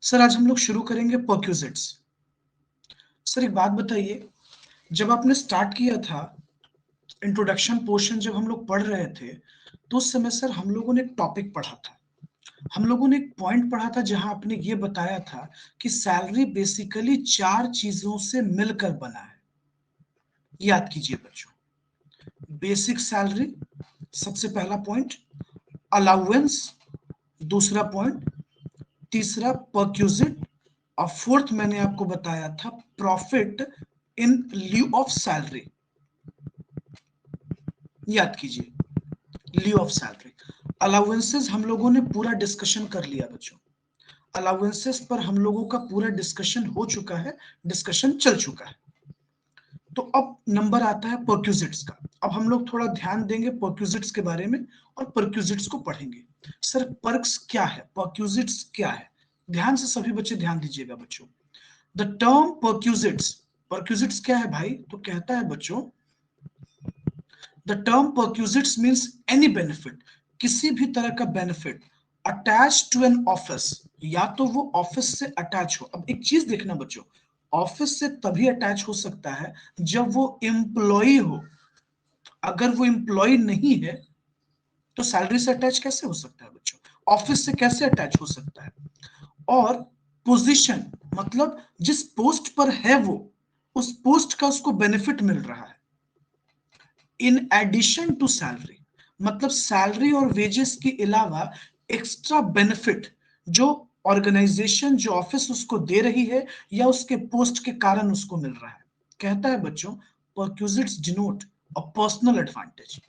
Sir आज हम लोग शुरू करेंगे परक्यूजिट्स। सर एक बात बताइए, जब आपने स्टार्ट किया था इंट्रोडक्शन पोर्शन, जब हम लोग पढ़ रहे थे तो उस समय सर हम लोगों ने एक टॉपिक पढ़ा था। हम लोगों ने एक पॉइंट पढ़ा था जहां आपने ये बताया था कि सैलरी बेसिकली 4 चीजों से मिलकर बना है। याद कीजिए बच्चों, बेसिक सैलरी सबसे पहला पॉइंट, अलाउंस दूसरा पॉइंट, तीसरा परक्यूजिट, और फोर्थ मैंने आपको बताया था profit in lieu of salary. याद कीजिए, लीव ऑफ सैलरी। अलाउंसेस हम लोगों ने पूरा डिस्कशन कर लिया बच्चों। अलाउंसेस पर हम लोगों का पूरा डिस्कशन हो चुका है, डिस्कशन चल चुका है। तो अब नंबर आता है परक्यूजिट्स का। अब हम लोग थोड़ा ध्यान देंगे परक्यूजिट्स के बारे में और परक्यूजिट्स को पढ़ेंगे। सर पर्क्स क्या है, परक्यूजिट्स क्या है? ध्यान से सभी बच्चे ध्यान दीजिएगा बच्चों। द टर्म परक्यूजिट्स, परक्यूजिट्स क्या है भाई? तो कहता है बच्चों, the term perquisites means any benefit, किसी भी तरह का benefit attach to an office, या तो वो ऑफिस से अटैच हो। अब एक चीज देखना बच्चों, ऑफिस से तभी अटैच हो सकता है जब वो एम्प्लॉय हो। अगर वो एम्प्लॉय नहीं है तो सैलरी से अटैच कैसे हो सकता है बच्चों? ऑफिस से कैसे अटैच हो सकता है? और पोजीशन, मतलब जिस पोस्ट पर है वो, उस पोस्ट का उसको बेनिफिट मिल रहा है इन एडिशन टू सैलरी, मतलब सैलरी और वेजेस के अलावा एक्स्ट्रा बेनिफिट जो ऑर्गेनाइजेशन, जो ऑफिस उसको दे रही है या उसके पोस्ट के कारण उसको मिल रहा है। कहता है बच्चों, perquisites denote a personal advantage,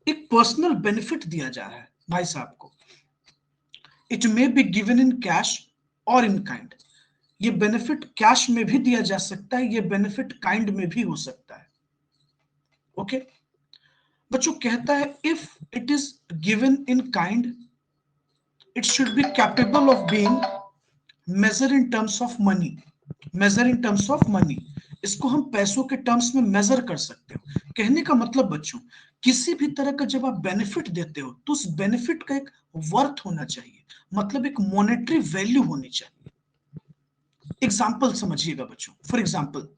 एक पर्सनल बेनिफिट दिया जा रहा है भाई साहब को। It may be given in cash और इन काइंड, ये बेनिफिट कैश में भी दिया जा सकता है, ये बेनिफिट काइंड में भी हो सकता है। Okay okay? बच्चों कहता है if it is given in kind it should be capable of being measure in terms of money, measure in terms of money, इसको हम पैसों के टर्म्स में मेजर कर सकते हो। कहने का मतलब बच्चों, किसी भी तरह का जब आप बेनिफिट देते हो तो उस बेनिफिट का एक वर्थ होना चाहिए, मतलब एक मॉनेटरी वैल्यू होनी चाहिए। एग्जाम्पल समझिएगा बच्चों, फॉर एग्जाम्पल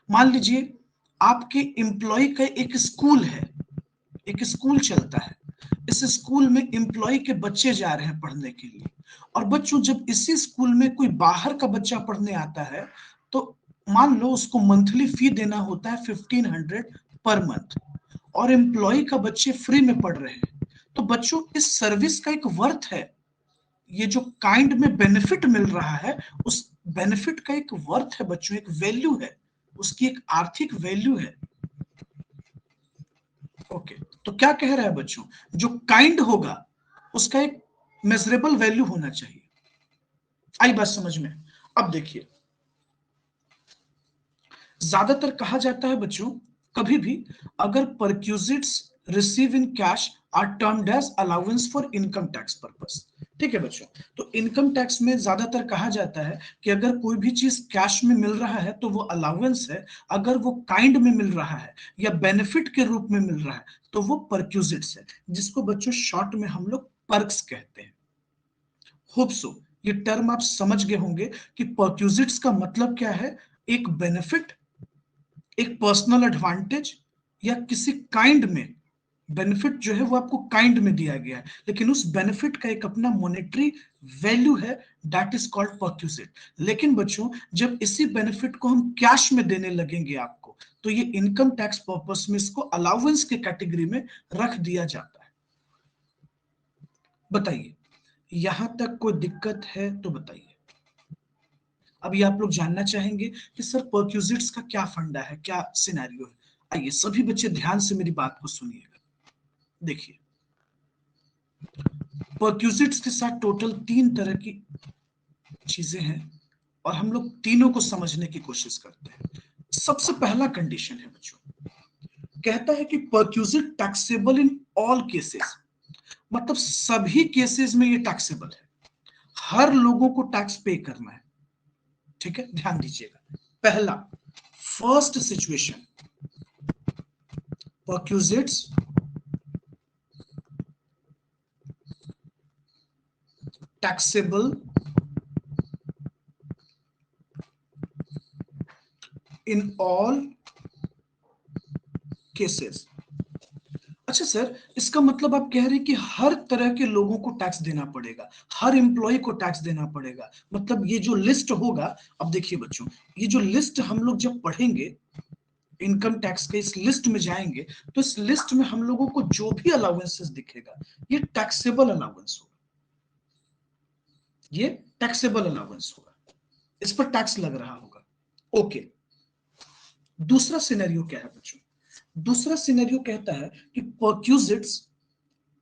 मान लीजिए आपके एम्प्लॉय का एक स्कूल है, एक स्कूल चलता है, इस स्कूल में एम्प्लॉय के बच्चे जा रहे हैं पढ़ने के लिए, और बच्चों जब इसी स्कूल में कोई बाहर का बच्चा पढ़ने आता है तो मान लो उसको मंथली फी देना होता है 1500 पर मंथ, और एम्प्लॉय का बच्चे फ्री में पढ़ रहे हैं। तो बच्चों इस सर्विस का एक वर्थ है, ये जो काइंड में बेनिफिट मिल रहा है उस बेनिफिट का एक वर्थ है बच्चों, एक वैल्यू है, उसकी एक आर्थिक वैल्यू है। ओके तो क्या कह रहा है बच्चों, जो काइंड होगा उसका एक मेजरेबल वैल्यू होना चाहिए। आई बात समझ में? अब देखिए, ज्यादातर कहा जाता है बच्चों, कभी भी अगर perquisites receive in cash are termed as allowance for income tax purpose. ठीक है बच्चों, तो इनकम टैक्स में ज्यादातर कहा जाता है कि अगर कोई भी चीज कैश में मिल रहा है तो वो अलाउंस है, अगर वो काइंड में मिल रहा है या बेनिफिट के रूप में मिल रहा है तो वो परक्यूजिट्स है, जिसको बच्चों शॉर्ट में हम लोग पर्क्स कहते हैं। होप सो ये टर्म आप समझ गए होंगे कि परक्यूजिट्स का मतलब क्या है, एक बेनिफिट, एक पर्सनल एडवांटेज, या किसी काइंड में बेनिफिट जो है वो आपको काइंड में दिया गया है, लेकिन उस बेनिफिट का एक अपना मॉनेटरी वैल्यू है, दैट इज कॉल्ड परक्यूजिट। लेकिन बच्चों जब इसी बेनिफिट को हम कैश में देने लगेंगे आपको, तो ये इनकम टैक्स पर्पस में इसको अलाउंस के कैटेगरी में रख दिया जाता है। बताइए, यहां तक कोई दिक्कत है तो बताइए। अभी आप लोग जानना चाहेंगे कि सर परक्यूजिट्स का क्या फंडा है, क्या सिनेरियो है। आइए सभी बच्चे ध्यान से मेरी बात को सुनिएगा। देखिए, परक्यूजिट्स के साथ टोटल 3 तरह की चीजें हैं और हम लोग तीनों को समझने की कोशिश करते हैं। सबसे पहला कंडीशन है बच्चों, कहता है कि perquisite taxable in all cases, मतलब सभी केसेस में ये टैक्सेबल है, हर लोगों को टैक्स पे करना है। ठीक है, ध्यान दीजिएगा। पहला, first situation, perquisites taxable in all cases. अच्छा सर, इसका मतलब आप कह रहे हैं कि हर तरह के लोगों को टैक्स देना पड़ेगा, हर एम्प्लॉय को टैक्स देना पड़ेगा। मतलब ये जो लिस्ट होगा, अब देखिए बच्चों, ये जो लिस्ट हम लोग जब पढ़ेंगे, इनकम टैक्स के इस लिस्ट में जाएंगे, तो इस लिस्ट में हम लोगों को जो भी अलाउंसेस दिखेगा, ये टैक्सेबल अलाउंस होगा, ये टैक्सेबल अलाउंस होगा, इस पर टैक्स लग रहा होगा। ओके, दूसरा सिनेरियो क्या है बच्चों? दूसरा सिनेरियो कहता है कि perquisites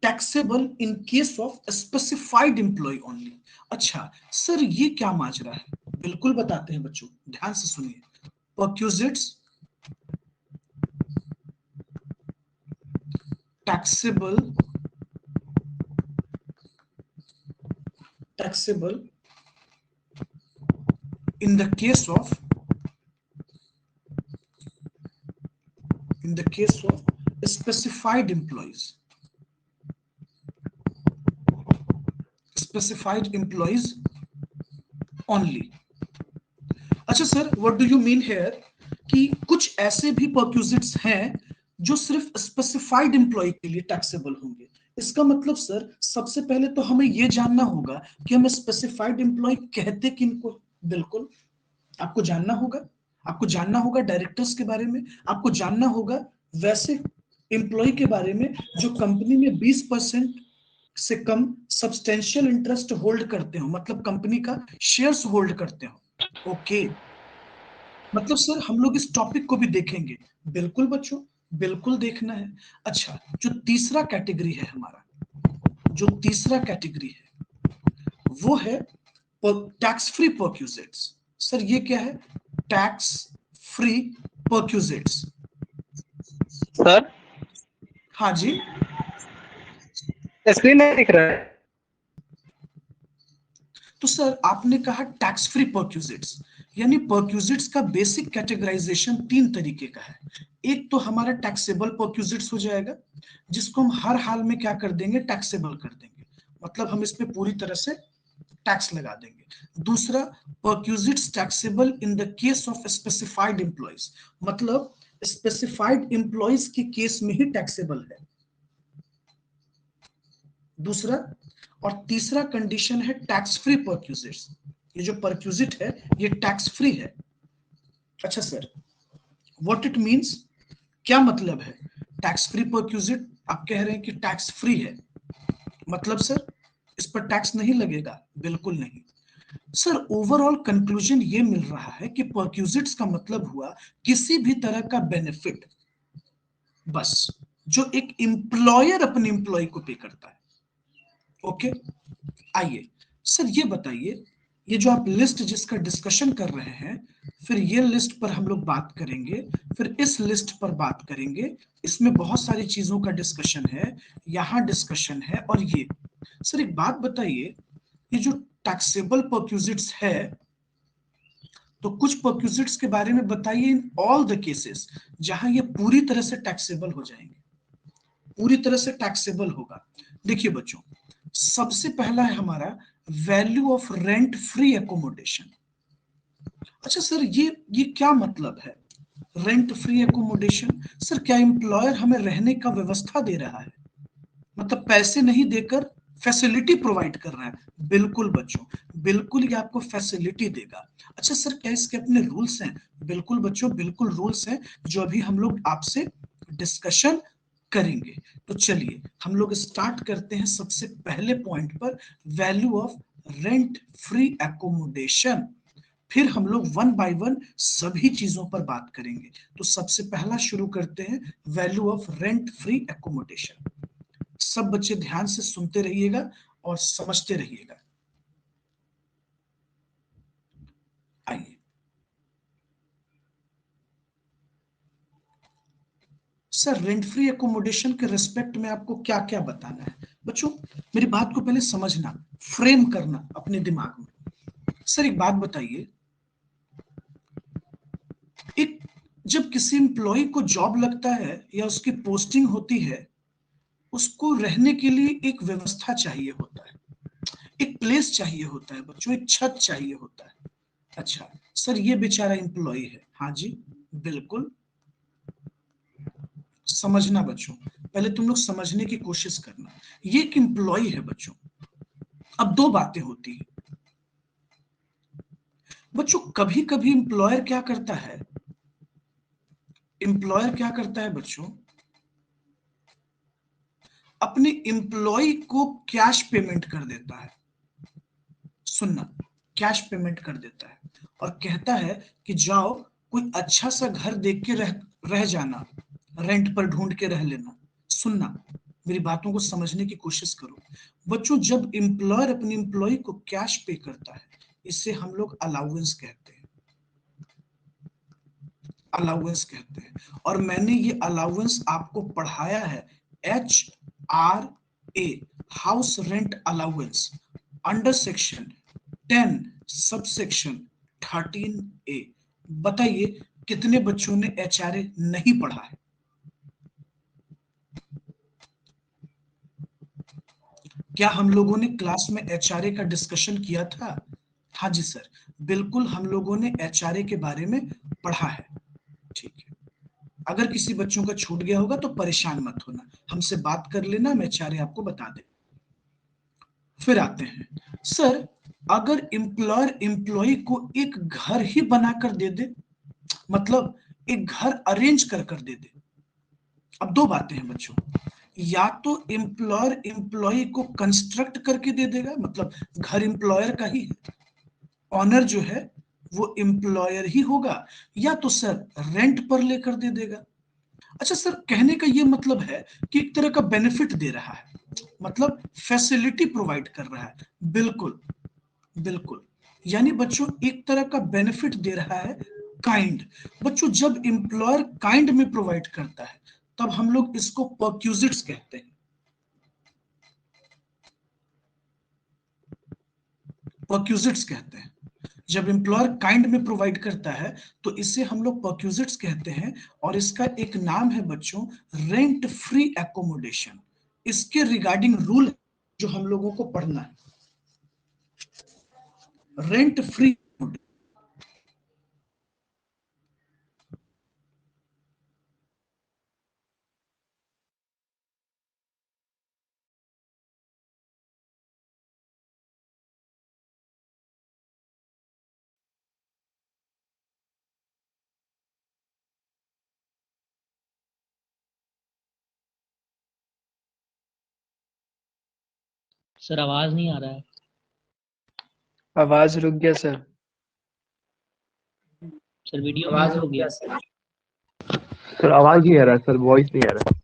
taxable in case of specified employ only. अच्छा सर, ये क्या माजरा है? बिल्कुल बताते हैं बच्चों, ध्यान से सुनिए। Perquisites taxable in the case of specified employees only। अच्छा sir, what do you mean here कि कुछ ऐसे भी परक्यूजिट्स हैं जो सिर्फ स्पेसिफाइड एम्प्लॉय के लिए टैक्सेबल होंगे। इसका मतलब सर, सबसे पहले तो हमें यह जानना होगा कि हम स्पेसिफाइड एम्प्लॉय कहते किनको। बिल्कुल, आपको जानना होगा, आपको जानना होगा डायरेक्टर्स के बारे में, आपको जानना होगा वैसे एम्प्लॉय के बारे में जो कंपनी में 20% से कम सब्सटेंशियल इंटरेस्ट होल्ड करते हो, मतलब कंपनी का शेयर्स होल्ड करते हो। ओके, मतलब सर हम लोग इस टॉपिक को भी देखेंगे। बिल्कुल बच्चों, बिल्कुल देखना है। अच्छा, जो तीसरा कैटेगरी है हमारा, जो तीसरा कैटेगरी है वो है टैक्स फ्री परक्यूजिट्स। सर ये क्या है? Tax free perquisites. सर हाँ जी, स्क्रीन नहीं दिख रहा है। तो सर आपने कहा टैक्स फ्री परक्यूजिट्स, यानी परक्यूजिट्स का बेसिक कैटेगराइजेशन तीन तरीके का है। एक तो हमारा टैक्सेबल परक्यूजिट्स हो जाएगा, जिसको हम हर हाल में क्या कर देंगे? टैक्सेबल कर देंगे, मतलब हम इस पे पूरी तरह से टैक्स लगा देंगे। दूसरा, perquisites taxable in the case of specified employees, मतलब स्पेसिफाइड एम्प्लॉयज के केस में ही टैक्सेबल है। दूसरा, और तीसरा कंडीशन है टैक्स फ्री परक्यूजिट्स। ये जो परक्यूजिट है ये टैक्स फ्री है। अच्छा सर, व्हाट इट मींस, क्या मतलब है टैक्स फ्री परक्यूजिट? आप कह रहे हैं कि टैक्स फ्री है, मतलब सर इस पर टैक्स नहीं लगेगा? बिल्कुल नहीं सर। ओवरऑल कंक्लूजन ये मिल रहा है कि परक्यूजिट्स का मतलब हुआ किसी भी तरह का बेनिफिट, बस जो एक एम्प्लॉयर अपने एम्प्लॉय को पे करता है। ओके, आइए सर ये बताइए, ये जो आप लिस्ट जिसका डिस्कशन कर रहे हैं, फिर ये लिस्ट पर हम लोग बात करेंगे, फिर इस लिस्ट पर बात करेंगे। इसमें बहुत सारी चीजों का डिस्कशन है, यहां डिस्कशन है। और ये सर एक बात बताइए, ये जो टैक्सेबल परक्यूजिट्स है, तो कुछ परक्यूजिट्स के बारे में बताइए इन ऑल द केसेस जहां ये पूरी तरह से टैक्सेबल हो जाएंगे, पूरी तरह से टैक्सेबल होगा। देखिए बच्चों, सबसे पहला है हमारा value of rent free accommodation. अच्छा सर, ये क्या मतलब है रेंट फ्री एकोमोडेशन? सर क्या एम्प्लॉयर हमें रहने का व्यवस्था दे रहा है, मतलब पैसे नहीं देकर फैसिलिटी प्रोवाइड कर रहा है? बिल्कुल बच्चों, बिल्कुल ये आपको फैसिलिटी देगा। अच्छा सर, क्या इसके अपने रूल्स हैं? बिल्कुल बच्चों, बिल्कुल रूल्स हैं, जो अभी हम लोग आपसे डिस्कशन करेंगे। तो चलिए हम लोग स्टार्ट करते हैं सबसे पहले पॉइंट पर, value of rent free accommodation. फिर हम लोग वन बाय वन सभी चीजों पर बात करेंगे। तो सबसे पहला शुरू करते हैं, value of rent free accommodation. सब बच्चे ध्यान से सुनते रहिएगा और समझते रहिएगा। आइए सर, रेंट फ्री एकोमोडेशन के रिस्पेक्ट में आपको क्या क्या बताना है? बच्चों मेरी बात को पहले समझना, फ्रेम करना अपने दिमाग में। सर एक बात बताइए, एक जब किसी एम्प्लॉय को जॉब लगता है या उसकी पोस्टिंग होती है, उसको रहने के लिए एक व्यवस्था चाहिए होता है, एक प्लेस चाहिए होता है बच्चों, एक छत चाहिए होता है। अच्छा सर ये बेचारा एम्प्लॉय है, हाँ जी बिल्कुल। समझना बच्चों, पहले तुम लोग समझने की कोशिश करना, ये एक एम्प्लॉय है बच्चों। अब दो बातें होती है बच्चों, कभी कभी एम्प्लॉयर क्या करता है, एम्प्लॉयर क्या करता है बच्चों, अपने एम्प्लॉय को कैश पेमेंट कर देता है। सुनना, कैश पेमेंट कर देता है और कहता है कि जाओ कोई अच्छा सा घर देख के रह जाना, रेंट पर ढूंढ के रह लेना। सुनना, मेरी बातों को समझने की कोशिश करो बच्चों। जब एम्प्लॉयर अपने एम्प्लॉय को कैश पे करता है, इसे हम लोग अलाउंस कहते हैं, अलाउंस कहते हैं। और मैंने ये अलाउंस आपको पढ़ाया है, HRA, house rent allowance, under section 10 subsection 13A। बताइए कितने बच्चों ने HRA नहीं पढ़ा है? क्या हम लोगों ने क्लास में HRA का डिस्कशन किया था? हाँ जी सर, बिल्कुल हम लोगों ने HRA के बारे में पढ़ा है। ठीक है, अगर किसी बच्चों का छूट गया होगा तो परेशान मत होना, हमसे बात कर लेना, मैं HRA आपको बता दे। फिर आते हैं सर, अगर एम्प्लॉयर एम्प्लॉय को एक घर ही बनाकर दे दे, मतलब एक घर अरेंज कर दे दे। अब दो बातें हैं बच्चों, या तो एम्प्लॉयर एम्प्लॉय को कंस्ट्रक्ट करके दे देगा, मतलब घर एम्प्लॉयर का ही है, ऑनर जो है वो एम्प्लॉयर ही होगा, या तो सर रेंट पर लेकर दे देगा। अच्छा सर, कहने का ये मतलब है कि एक तरह का बेनिफिट दे रहा है, मतलब फैसिलिटी प्रोवाइड कर रहा है। बिल्कुल बिल्कुल, यानी बच्चों एक तरह का बेनिफिट दे रहा है, काइंड। बच्चों जब एम्प्लॉयर काइंड में प्रोवाइड करता है तब हम लोग इसको परक्यूजिट्स कहते हैं, परक्यूजिट्स कहते हैं। जब एम्प्लॉयर काइंड में प्रोवाइड करता है तो इसे हम लोग परक्यूजिट्स कहते हैं। और इसका एक नाम है बच्चों, रेंट फ्री एकोमोडेशन। इसके रिगार्डिंग रूल जो हम लोगों को पढ़ना है, रेंट फ्री। सर आवाज नहीं आ रहा है। आवाज रुक गया सर। सर वीडियो आवाज म्यूट हो रुक गया। गया सर। सर आवाज नहीं आ रहा है सर, वॉइस नहीं आ रहा है।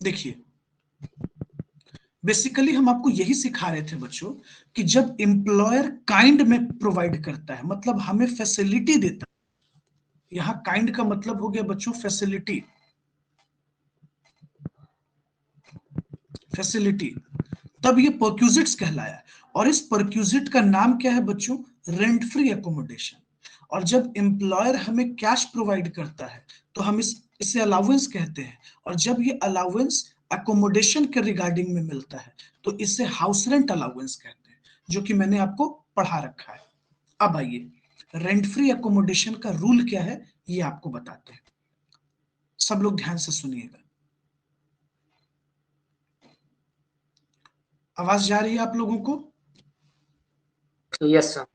देखिए बेसिकली हम आपको यही सिखा रहे थे बच्चों कि जब एम्प्लॉयर काइंड में प्रोवाइड करता है, मतलब हमें फैसिलिटी देता है। यहां काइंड का मतलब हो गया बच्चों फैसिलिटी, फैसिलिटी, तब ये परक्यूजिट्स कहलाया। और इस परक्यूजिट का नाम क्या है बच्चों, रेंट फ्री एकोमोडेशन। और जब एम्प्लॉयर हमें कैश प्रोवाइड करता है तो हम इसे अलाउंस कहते हैं। और जब ये अलाउंस एकोमोडेशन के रिगार्डिंग में मिलता है तो इसे हाउस रेंट अलाउंस कहते हैं, जो कि मैंने आपको पढ़ा रखा है। अब आइए, रेंट फ्री एकोमोडेशन का रूल क्या है ये आपको बताते हैं, सब लोग ध्यान से सुनिएगा। आवाज जा रही है आप लोगों को? Yes sir.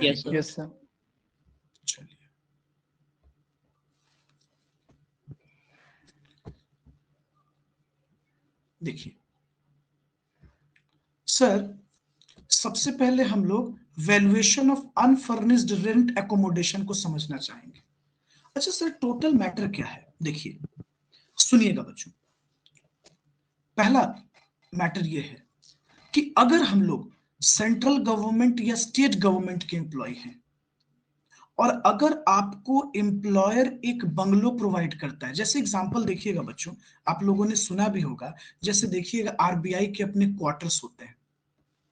Yes sir. Yes sir. चलिए, देखिए सर, सबसे पहले हम लोग valuation of unfurnished rent accommodation को समझना चाहेंगे। अच्छा सर, टोटल मैटर क्या है? देखिए सुनिएगा बच्चों, पहला मैटर यह है कि अगर हम लोग सेंट्रल गवर्नमेंट या स्टेट गवर्नमेंट के एम्प्लॉय हैं और अगर आपको एम्प्लॉयर एक बंगलो प्रोवाइड करता है, जैसे एग्जांपल देखिएगा बच्चों, आप लोगों ने सुना भी होगा, जैसे देखिएगा आरबीआई के अपने क्वार्टर्स होते हैं,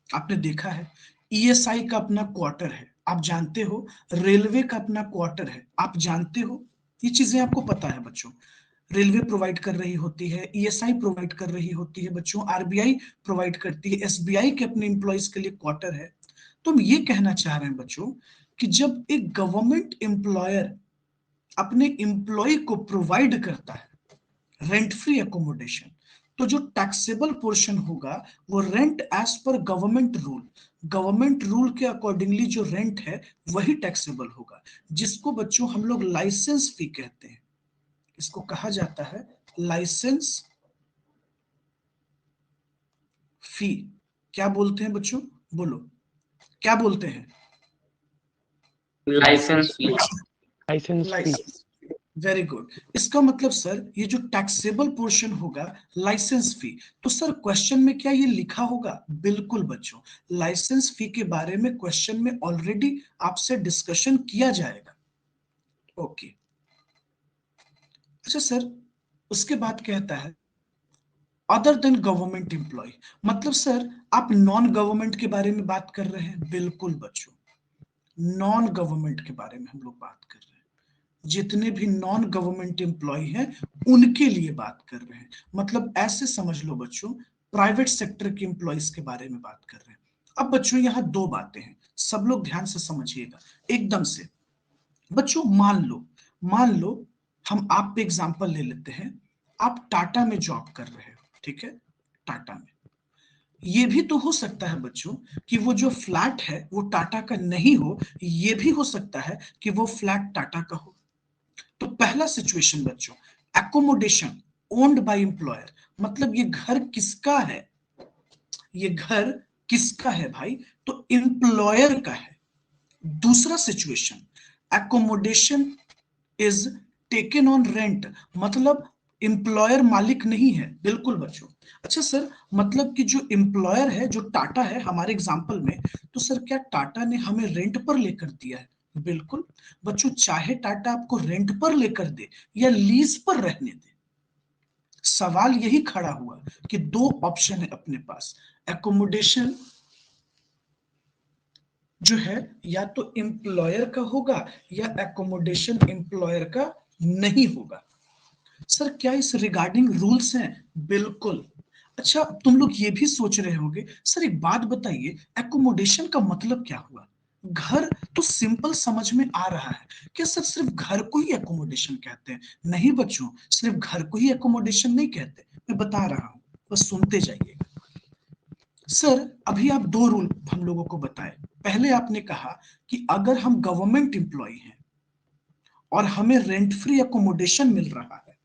आपने देखा है, ईएसआई का अपना क्वार्टर है, आप जानते हो, रेलवे का अपना क्वार्टर है, आप जानते हो, ये चीजें आपको पता है बच्चों। रेलवे प्रोवाइड कर रही होती है, ईएसआई प्रोवाइड कर रही होती है बच्चों, आरबीआई प्रोवाइड करती है, एसबीआई के अपने एम्प्लॉयज के लिए क्वार्टर है। तो हम ये कहना चाह रहे हैं बच्चों कि जब एक गवर्नमेंट एम्प्लॉयर अपने एम्प्लॉय को प्रोवाइड करता है रेंट फ्री एकोमोडेशन, तो जो टैक्सेबल पोर्शन होगा वो rent as per government rule के अकॉर्डिंगली जो रेंट है वही टैक्सेबल होगा, जिसको बच्चों हम लोग लाइसेंस फी कहते हैं। इसको कहा जाता है लाइसेंस फी। क्या बोलते हैं बच्चों, बोलो क्या बोलते हैं? लाइसेंस फी। लाइसेंस। Very good. इसका मतलब सर ये जो टैक्सेबल पोर्शन होगा लाइसेंस फी, तो सर क्वेश्चन में क्या ये लिखा होगा? बिल्कुल बच्चों, लाइसेंस फी के बारे में क्वेश्चन में ऑलरेडी आपसे डिस्कशन किया जाएगा। ओके, अच्छा सर, उसके बाद कहता है अदर देन गवर्नमेंट एम्प्लॉय, मतलब सर आप नॉन गवर्नमेंट के बारे में बात कर रहे हैं? बिल्कुल बच्चों, नॉन गवर्नमेंट के बारे में हम लोग बात कर रहे हैं, जितने भी नॉन गवर्नमेंट एम्प्लॉय हैं उनके लिए बात कर रहे हैं। मतलब ऐसे समझ लो बच्चों, प्राइवेट सेक्टर के एम्प्लॉयज के बारे में बात कर रहे हैं। अब बच्चों यहाँ दो बातें हैं, सब लोग ध्यान से समझिएगा एकदम से। बच्चों मान लो हम आप पे एग्जांपल ले लेते हैं, आप टाटा में जॉब कर रहे हो, ठीक है, टाटा में। ये भी तो हो सकता है बच्चों कि वो जो फ्लैट है वो टाटा का नहीं हो, ये भी हो सकता है कि वो फ्लैट टाटा का हो। तो पहला सिचुएशन बच्चों, एकोमोडेशन ओन्ड बाय एम्प्लॉयर, मतलब ये घर किसका है? ये घर किसका है भाई? तो एम्प्लॉयर का है। दूसरा situation, accommodation is taken on rent, मतलब एम्प्लॉयर मालिक नहीं है। बिल्कुल बच्चों। अच्छा सर, मतलब कि जो एम्प्लॉयर है, जो टाटा है हमारे एग्जांपल में, तो सर क्या टाटा ने हमें रेंट पर लेकर दिया है? बिल्कुल बच्चों, चाहे टाटा आपको रेंट पर लेकर दे या लीज पर रहने दे, सवाल यही खड़ा हुआ कि दो ऑप्शन है अपने पास, एकोमोडेशन जो है या तो एम्प्लॉयर का होगा या एकोमोडेशन एम्प्लॉयर का नहीं होगा। सर क्या इस रिगार्डिंग रूल्स हैं? बिल्कुल। अच्छा, तुम लोग ये भी सोच रहे होंगे, सर एक बात बताइए, एकोमोडेशन का मतलब क्या हुआ? घर तो सिंपल समझ में आ रहा है, क्या सर सिर्फ घर को ही एकोमोडेशन कहते हैं? नहीं बच्चों, सिर्फ घर को ही एकोमोडेशन नहीं कहते, मैं बता रहा हूं, बस सुनते जाइएगा। सर अभी आप दो रूल हम लोगों को बताए। पहले आपने कहा कि अगर हम गवर्नमेंट एम्प्लॉय हैं और हमें रेंट फ्री एकोमोडेशन मिल रहा है,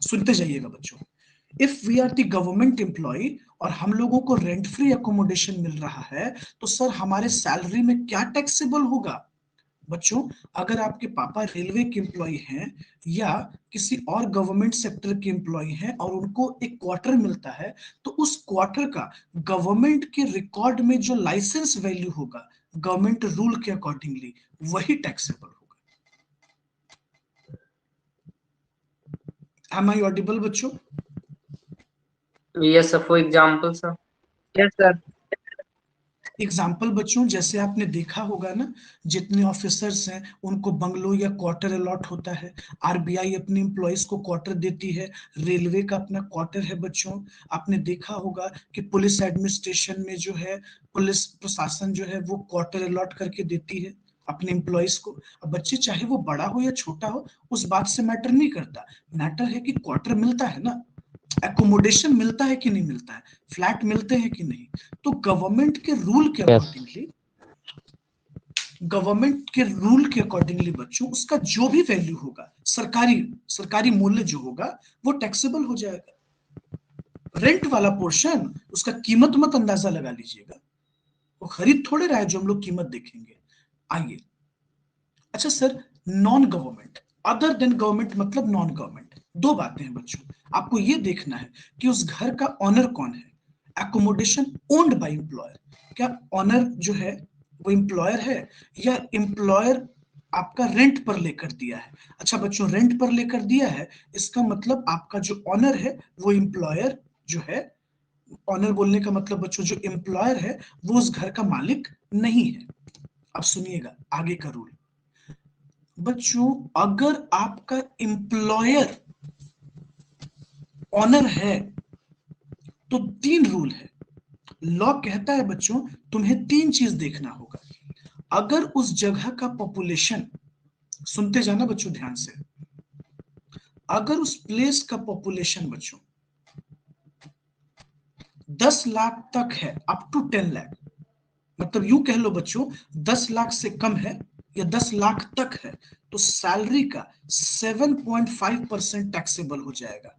सुनते जाइएगा बच्चों, if we are the government employ और हम लोगों को रेंट फ्री एकोमोडेशन मिल रहा है, तो सर हमारे सैलरी में क्या टैक्सेबल होगा? बच्चों, अगर आपके पापा रेलवे के एम्प्लॉय हैं या किसी और गवर्नमेंट सेक्टर के एम्प्लॉय हैं और उनको एक क्वार्टर मिलता है, तो उस क्वार्टर का गवर्नमेंट के रिकॉर्ड में जो लाइसेंस वैल्यू होगा गवर्नमेंट रूल के अकॉर्डिंगली, वही टैक्सेबल होगा। Am I audible बच्चों? Yes sir, for example sir. Yes sir. Example बच्चों, जैसे आपने देखा होगा ना, जितने ऑफिसर्स हैं उनको बंगलो या क्वार्टर अलॉट होता है, आरबीआई अपने एम्प्लॉयज को क्वार्टर देती है, रेलवे का अपना क्वार्टर है बच्चों। आपने देखा होगा कि पुलिस एडमिनिस्ट्रेशन में जो है, पुलिस प्रशासन जो है वो क्वार्टर अलॉट करके देती है अपने एम्प्लॉयज को। अब बच्चे चाहे वो बड़ा हो या छोटा हो, उस बात से मैटर नहीं करता, मैटर है कि क्वार्टर मिलता है ना, एकोमोडेशन मिलता है कि नहीं मिलता है, फ्लैट मिलते हैं कि नहीं। तो गवर्नमेंट के रूल के अकॉर्डिंगली बच्चों उसका जो भी वैल्यू होगा, सरकारी मूल्य जो होगा वो टैक्सेबल हो जाएगा। रेंट वाला पोर्शन, उसका कीमत मत अंदाजा लगा लीजिएगा, वो खरीद थोड़े रहा है जो हम लोग कीमत देखेंगे। आइए, अच्छा sir, non government, other than government मतलब नॉन गवर्नमेंट, दो बातें हैं बच्चों, आपको ये देखना है कि उस घर का ऑनर कौन है। एकोमोडेशन ओन्ड बाय एम्प्लॉयर, क्या ऑनर जो है वो एम्प्लॉयर है या एम्प्लॉयर आपका रेंट पर लेकर दिया है? अच्छा बच्चों, रेंट पर लेकर दिया है, इसका मतलब आपका जो ऑनर है वो एम्प्लॉयर जो है, ऑनर बोलने का मतलब बच्चों जो एम्प्लॉयर है वो उस घर का मालिक नहीं है। अब सुनिएगा आगे का रूल बच्चों, अगर आपका एम्प्लॉयर ऑनर है तो 3 रूल है। लॉ कहता है बच्चों तुम्हें 3 चीज देखना होगा। अगर उस जगह का पॉपुलेशन, सुनते जाना बच्चों ध्यान से, अगर उस प्लेस का पॉपुलेशन बच्चों 10 लाख तक है, अप टू 10 लाख, मतलब यूं कह लो बच्चों 10 लाख से कम है या 10 लाख तक है, तो सैलरी का 7.5% टैक्सेबल हो जाएगा।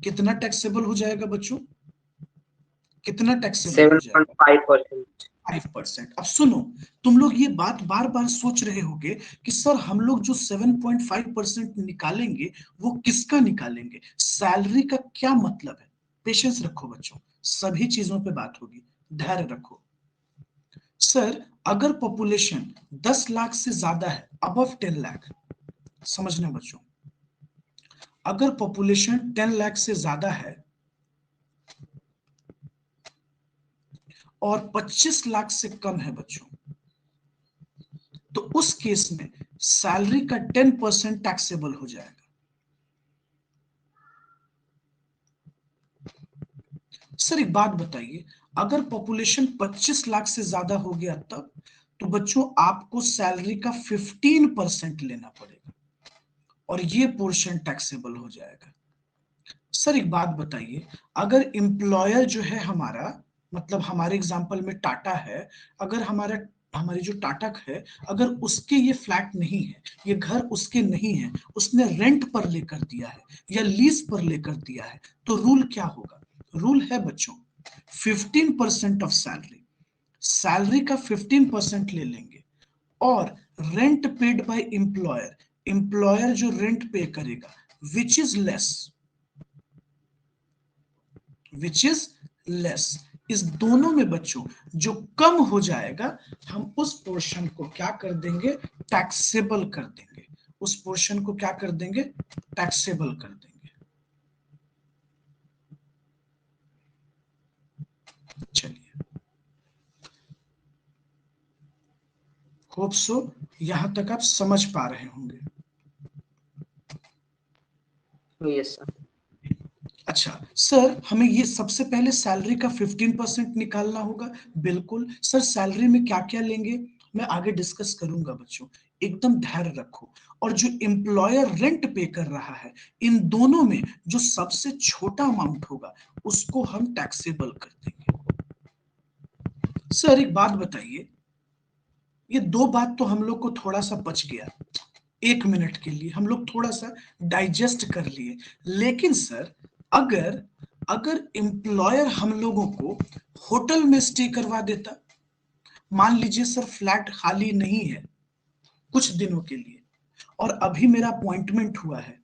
कितना टैक्सेबल हो जाएगा बच्चों? कितना टैक्सेबल हो जाएगा? 7.5%। 5%। अब सुनो, तुम लोग ये बात बार बार सोच रहे होगे कि सर हम लोग जो 7.5% निकालेंगे वो किसका निकालेंगे, सैलरी का क्या मतलब है? पेशेंस रखो बच्चों, सभी चीजों पे बात होगी, धैर्य रखो। सर अगर पॉपुलेशन 10 लाख से ज्यादा है, अबव 10 लाख, समझना बच्चों, अगर पॉपुलेशन 10 लाख से ज्यादा है और 25 लाख से कम है बच्चों, तो उस केस में सैलरी का 10% टैक्सेबल हो जाएगा। सर एक बात बताइए, अगर पॉपुलेशन 25 लाख से ज्यादा हो गया तब, तो बच्चों आपको सैलरी का 15% लेना पड़ेगा और ये पोर्शन टैक्सेबल हो जाएगा। सर एक बात बताइए, अगर एम्प्लॉयर जो है हमारा, मतलब हमारे एग्जांपल में टाटा है, अगर हमारी जो टाटा है, अगर उसके ये फ्लैट नहीं है, ये घर उसके नहीं है, उसने रेंट पर लेकर दिया है या लीज पर लेकर दिया है, तो रूल क्या होगा? रूल है बच्चों 15% ऑफ सैलरी, सैलरी का 15% ले लेंगे और rent paid by employer, employer जो रेंट पे करेगा विच इज लेस, इस दोनों में बच्चों जो कम हो जाएगा हम उस पोर्शन को क्या कर देंगे? टैक्सेबल कर देंगे। उस पोर्शन को क्या कर देंगे? टैक्सेबल कर देंगे। चलिए, होप सो यहां तक आप समझ पा रहे होंगे। Yes sir. अच्छा सर, हमें ये सबसे पहले सैलरी का 15% निकालना होगा। बिल्कुल सर, सैलरी में क्या क्या लेंगे मैं आगे डिस्कस करूंगा बच्चों, एकदम धैर्य रखो। और जो एम्प्लॉयर रेंट पे कर रहा है, इन दोनों में जो सबसे छोटा अमाउंट होगा उसको हम टैक्सेबल कर देंगे। सर एक बात बताइए, ये 2 बात तो हम लोग को थोड़ा सा बच गया, 1 मिनट के लिए हम लोग थोड़ा सा डाइजेस्ट कर लिए, लेकिन सर अगर अगर एम्प्लॉयर हम लोगों को होटल में स्टे करवा देता, मान लीजिए सर फ्लैट खाली नहीं है कुछ दिनों के लिए और अभी मेरा अपॉइंटमेंट हुआ है,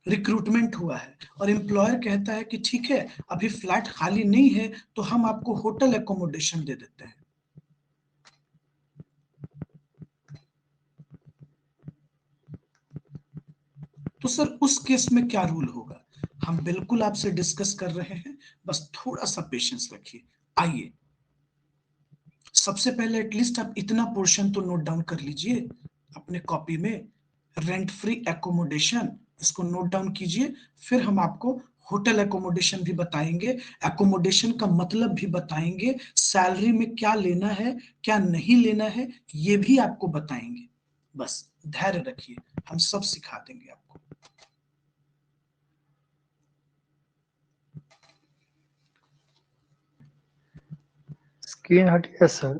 रिक्रूटमेंट हुआ है, और एम्प्लॉयर कहता है कि ठीक है अभी फ्लैट खाली नहीं है तो हम आपको होटल एकोमोडेशन दे देते हैं, तो सर उस केस में क्या रूल होगा? हम बिल्कुल आपसे डिस्कस कर रहे हैं, बस थोड़ा सा पेशेंस रखिए। आइए सबसे पहले एटलीस्ट आप इतना पोर्शन तो नोट डाउन कर लीजिए अपने कॉपी में, रेंट फ्री एकोमोडेशन, इसको नोट डाउन कीजिए। फिर हम आपको होटल एकोमोडेशन भी बताएंगे, एकोमोडेशन का मतलब भी बताएंगे, सैलरी में क्या लेना है क्या नहीं लेना है ये भी आपको बताएंगे। बस धैर्य रखिए, हम सब सिखा देंगे आपको। स्क्रीन हट गया सर।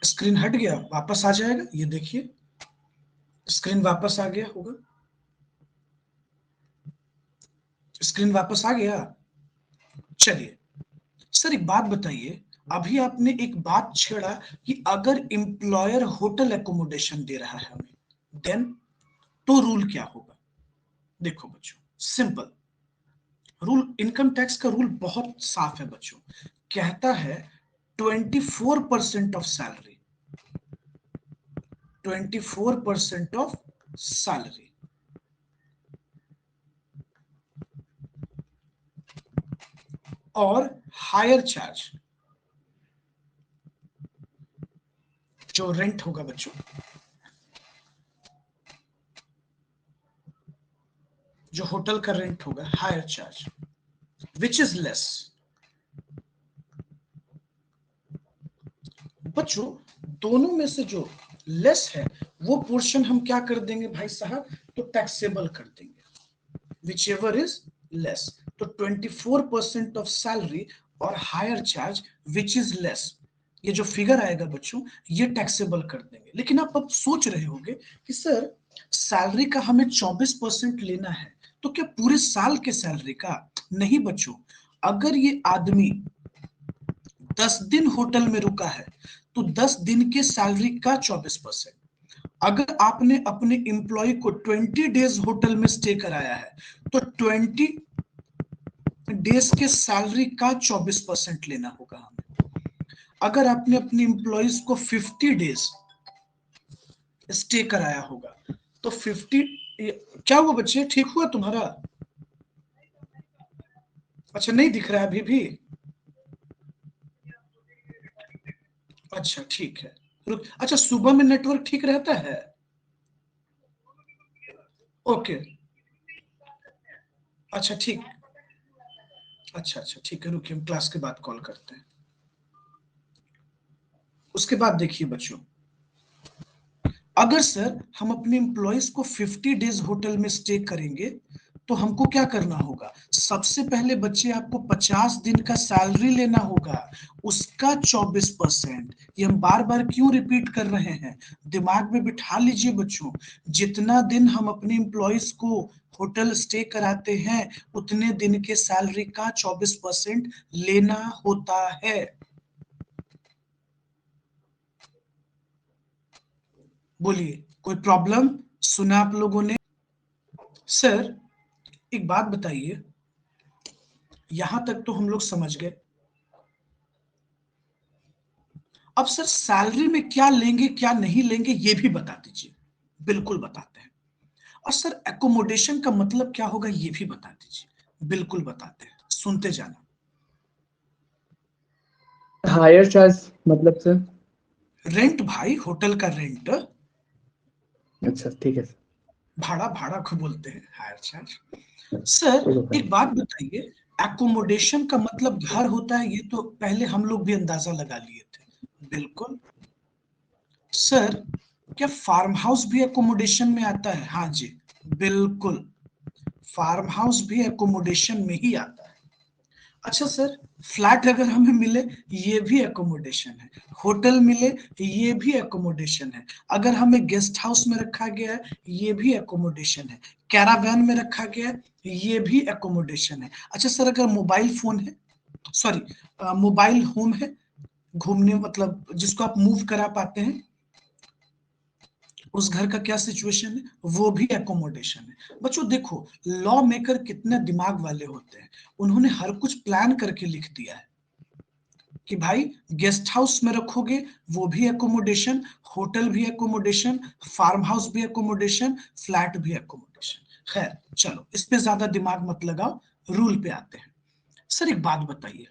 स्क्रीन हट गया, वापस आ जाएगा, ये देखिए स्क्रीन वापस आ गया होगा, स्क्रीन वापस आ गया। चलिए सर एक बात बताइए, अभी आपने एक बात छेड़ा कि अगर एम्प्लॉयर होटल एकोमोडेशन दे रहा है हमें, देन तो रूल क्या होगा? देखो बच्चों सिंपल, रूल, इनकम टैक्स का रूल बहुत साफ है बच्चों, कहता है 24% ऑफ सैलरी, 24% ऑफ सैलरी, और हायर चार्ज जो रेंट होगा बच्चों, जो होटल का रेंट होगा, higher charge which is less. बच्चों दोनों में से जो लेस है वो पोर्शन हम क्या कर देंगे भाई साहब, तो टैक्सेबल कर देंगे, विच एवर इज लेस। तो 24% ऑफ सैलरी और higher charge which is less, ये जो फिगर आएगा बच्चों ये टैक्सेबल कर देंगे। लेकिन आप अब सोच रहे होंगे कि सर सैलरी का हमें 24% लेना है तो क्या पूरे साल के सैलरी का? नहीं बच्चों, अगर ये आदमी 10 दिन होटल में रुका है तो 10 दिन के सैलरी का 24%। अगर आपने अपने एम्प्लॉय को 20 डेज होटल में स्टे कराया है तो 20 डेज के सैलरी का 24% लेना होगा हमें। अगर आपने अपने एम्प्लॉयज को 50 डेज स्टे कराया होगा तो 50, क्या हुआ बच्चे, ठीक हुआ तुम्हारा? अच्छा नहीं दिख रहा है अभी भी? अच्छा ठीक है, रुक, अच्छा सुबह में नेटवर्क ठीक रहता है? ओके, अच्छा ठीक, अच्छा अच्छा ठीक है, रुकिए हम क्लास के बाद कॉल करते हैं। उसके बाद देखिए बच्चों, अगर सर हम अपने एम्प्लॉयज को 50 डेज होटल में स्टे करेंगे तो हमको क्या करना होगा, सबसे पहले बच्चे आपको 50 दिन का सैलरी लेना होगा, उसका 24%। ये हम बार बार क्यों रिपीट कर रहे हैं, दिमाग में बिठा लीजिए बच्चों, जितना दिन हम अपने एम्प्लॉयज को होटल स्टे कराते हैं उतने दिन के सैलरी का 24% लेना होता है। बोलिए कोई प्रॉब्लम? सुना आप लोगों ने? सर एक बात बताइए, यहां तक तो हम लोग समझ गए, अब सर सैलरी में क्या लेंगे क्या नहीं लेंगे ये भी बता दीजिए। बिल्कुल बताते हैं। और सर एकोमोडेशन का मतलब क्या होगा ये भी बता दीजिए। बिल्कुल बताते हैं, सुनते जाना। हायर चार्ज मतलब सर? रेंट भाई, होटल का रेंट। अच्छा ठीक है सर। भाड़ा, भाड़ा को बोलते हैं हायर चार्ज। सर एक बात बताइए, एकोमोडेशन का मतलब घर होता है, ये तो पहले हम लोग भी अंदाजा लगा लिए थे। बिल्कुल। सर क्या फार्म हाउस भी एकोमोडेशन में आता है? हाँ जी बिल्कुल, फार्म हाउस भी एकोमोडेशन में ही आता है। अच्छा सर फ्लैट अगर हमें मिले ये भी एकोमोडेशन है, होटल मिले ये भी एकोमोडेशन है, अगर हमें गेस्ट हाउस में रखा गया है ये भी एकोमोडेशन है, कैरावैन में रखा गया है ये भी एकोमोडेशन है। अच्छा सर अगर मोबाइल फोन है, सॉरी मोबाइल होम है, घूमने मतलब जिसको आप मूव करा पाते हैं, उस घर का क्या सिचुएशन है, वो भी एकोमोडेशन है। बच्चों देखो लॉ मेकर कितने दिमाग वाले होते हैं, उन्होंने हर कुछ प्लान करके लिख दिया है कि भाई गेस्ट हाउस में रखोगे वो भी एकोमोडेशन, होटल भी एकोमोडेशन, फार्म हाउस भी एकोमोडेशन, फ्लैट भी एकोमोडेशन। खैर चलो इस पे ज्यादा दिमाग मत लगाओ, रूल पे आते हैं। सर एक बात बताइए,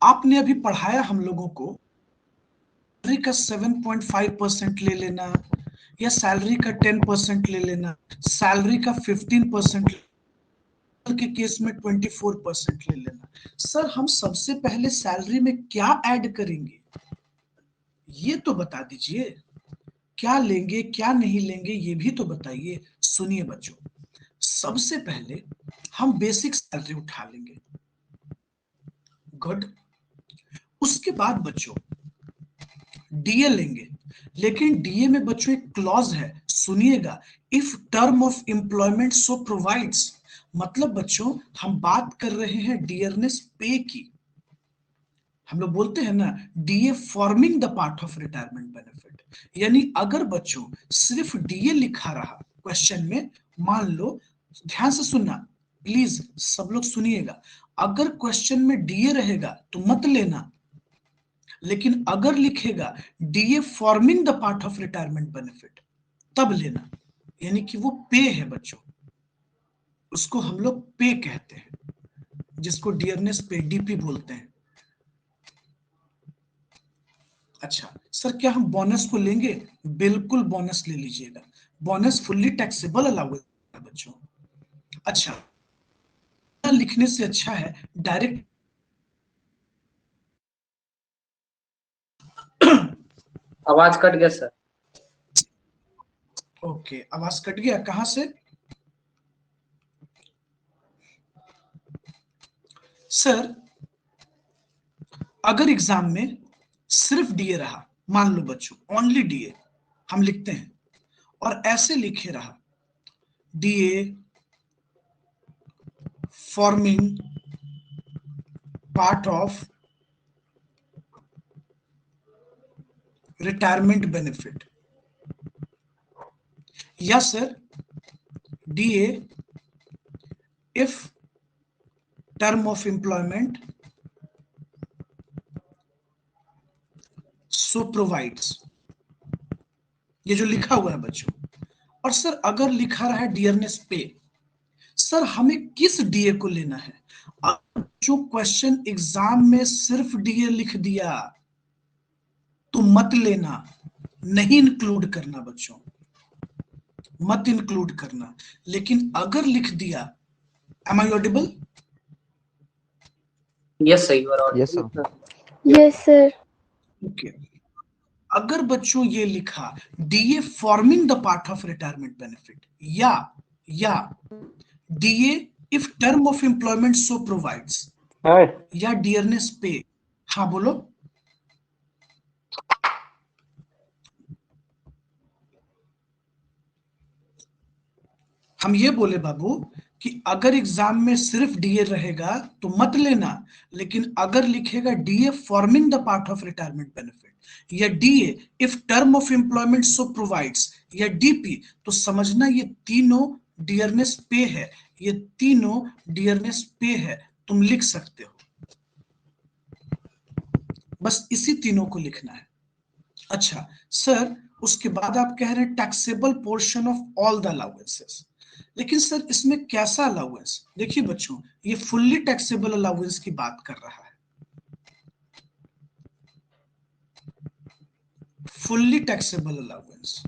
आपने अभी पढ़ाया हम लोगों को सैलरी का 7.5% ले लेना या सैलरी का 10% ले लेना, सैलरी का 15% के केस में 24% ले लेना। सर हम सबसे पहले सैलरी में क्या ऐड करेंगे ये तो बता दीजिए, क्या लेंगे क्या नहीं लेंगे ये भी तो बताइए। सुनिए बच्चों, सबसे पहले हम बेसिक सैलरी उठा लेंगे, गुड। उसके बाद बच्चों डीए लेंगे, लेकिन डीए में बच्चों एक क्लॉज है, सुनिएगा, if term of employment so provides. मतलब बच्चों हम बात कर रहे हैं डियरनेस पे की, हम लोग बोलते हैं ना DA forming the part of retirement benefit, यानी अगर बच्चों सिर्फ डीए लिखा रहा क्वेश्चन में, मान लो, ध्यान से सुनना, प्लीज सब लोग सुनिएगा, अगर क्वेश्चन में डीए रहेगा तो मत लेना, लेकिन अगर लिखेगा DA forming the part of retirement benefit तब लेना, यानी कि वो पे है बच्चों, उसको हम लोग पे कहते हैं, जिसको डियरनेस पे डीपी बोलते हैं। अच्छा सर क्या हम बोनस को लेंगे? बिल्कुल बोनस ले लीजिएगा, बोनस फुल्ली टैक्सेबल अलाउंस है बच्चों। अच्छा लिखने से अच्छा है डायरेक्ट आवाज कट गया सर। ओके आवाज कट गया, कहां से? सर अगर एग्जाम में सिर्फ डीए रहा, मान लो बच्चों ओनली डीए हम लिखते हैं, और ऐसे लिखे रहा DA forming part of retirement benefit, या sir DA if term of employment so provides, ये जो लिखा हुआ है बच्चों। और सर अगर लिखा रहा है डियरनेस पे, सर हमें किस डीए को लेना है? जो क्वेश्चन एग्जाम में सिर्फ डीए लिख दिया तो मत लेना, नहीं इंक्लूड करना बच्चों, मत इंक्लूड करना। लेकिन अगर लिख दिया, am I audible? Yes sir, you are audible. Yes sir. Yes sir. Okay, अगर बच्चों ये लिखा DA forming the part of retirement benefit, या DA if term of employment so provides, या डियरनेस पे, हाँ बोलो। हम ये बोले बाबू कि अगर एग्जाम में सिर्फ डीए रहेगा तो मत लेना, लेकिन अगर लिखेगा DA forming the part of retirement benefit, या DA if term of employment so provides, या डीपी, तो समझना ये तीनों डियरनेस पे है, ये तीनों डियरनेस पे है, तुम लिख सकते हो, बस इसी तीनों को लिखना है। अच्छा सर उसके बाद आप कह रहे हैं taxable portion of all the allowances, लेकिन सर इसमें कैसा अलाउंस? देखिए बच्चों ये फुल्ली टैक्सेबल अलाउंस की बात कर रहा है, फुल्ली टैक्सेबल अलाउंस।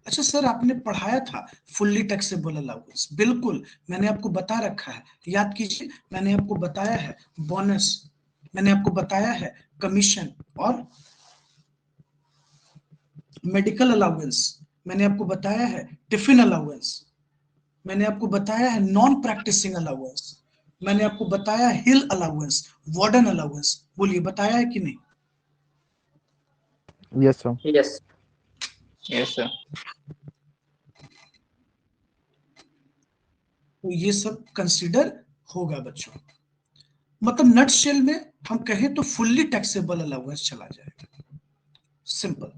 अच्छा सर आपने पढ़ाया था फुल्ली टैक्सेबल अलाउंस, बिल्कुल मैंने आपको बता रखा है, याद कीजिए, मैंने आपको बताया है बोनस, मैंने आपको बताया है कमीशन और मेडिकल अलाउंस, मैंने आपको बताया है टिफिन अलाउंस, मैंने आपको बताया है नॉन प्रैक्टिसिंग अलाउंस, मैंने आपको बताया हिल अलाउंस, वार्डन अलाउंस। बोलिए बताया है कि नहीं? Yes sir. Yes yes sir. तो ये सब कंसीडर होगा बच्चों, मतलब नट शेल में हम कहें तो फुल्ली टैक्सेबल अलाउंस चला जाएगा, सिंपल।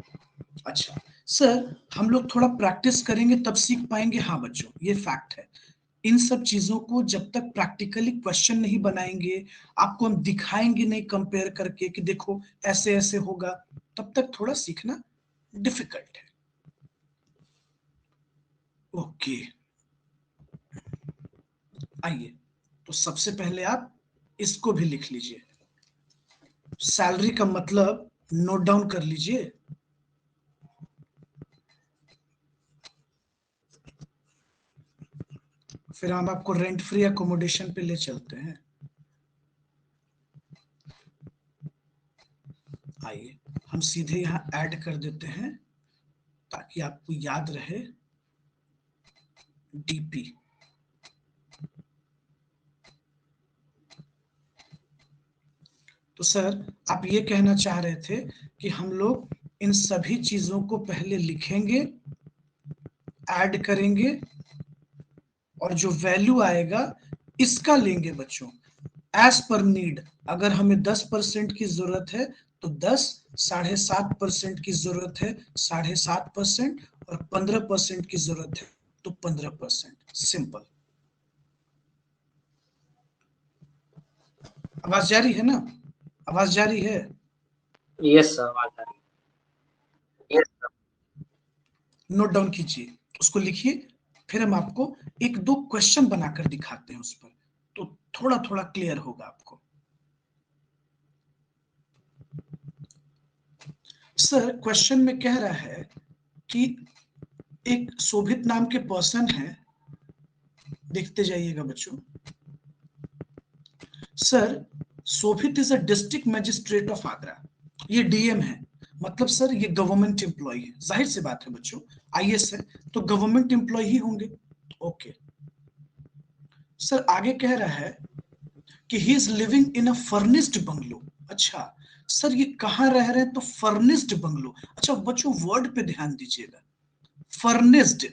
अच्छा सर हम लोग थोड़ा प्रैक्टिस करेंगे तब सीख पाएंगे, हाँ बच्चों ये फैक्ट है, इन सब चीजों को जब तक प्रैक्टिकली क्वेश्चन नहीं बनाएंगे, आपको हम दिखाएंगे नहीं कंपेयर करके कि देखो ऐसे ऐसे होगा, तब तक थोड़ा सीखना डिफिकल्ट है। ओके आइए, तो सबसे पहले आप इसको भी लिख लीजिए, सैलरी का मतलब नोट डाउन कर लीजिए। फिर हम आपको रेंट फ्री अकोमोडेशन पे ले चलते हैं। आइए हम सीधे यहां ऐड कर देते हैं ताकि आपको याद रहे, डीपी। तो सर आप ये कहना चाह रहे थे कि हम लोग इन सभी चीजों को पहले लिखेंगे, ऐड करेंगे, और जो वैल्यू आएगा इसका लेंगे बच्चों एज पर नीड। अगर हमें 10% की जरूरत है तो 10, 7.5% की जरूरत है 7.5%, और 15% की जरूरत है तो 15%, सिंपल। आवाज जारी है ना? आवाज जारी है? यस सर, आवाज आ रही है। Yes sir. नोट डाउन कीजिए, उसको लिखिए, फिर हम आपको एक दो क्वेश्चन बनाकर दिखाते हैं उस पर, तो थोड़ा थोड़ा क्लियर होगा आपको। सर क्वेश्चन में कह रहा है कि एक शोभित नाम के पर्सन है, देखते जाइएगा बच्चों। Sir Shobhit is a district magistrate of Agra, ये डीएम है, मतलब सर ये गवर्नमेंट एम्प्लॉय है, जाहिर सी बात है बच्चों, आईएएस है तो गवर्नमेंट एम्प्लॉय ही होंगे। ओके सर आगे कह रहा है कि he is living in a furnished bungalow. अच्छा सर ये कहां रह रहे हैं? तो फर्निश्ड बंगलो। अच्छा बच्चों वर्ड पे ध्यान दीजिएगा, फर्निश्ड।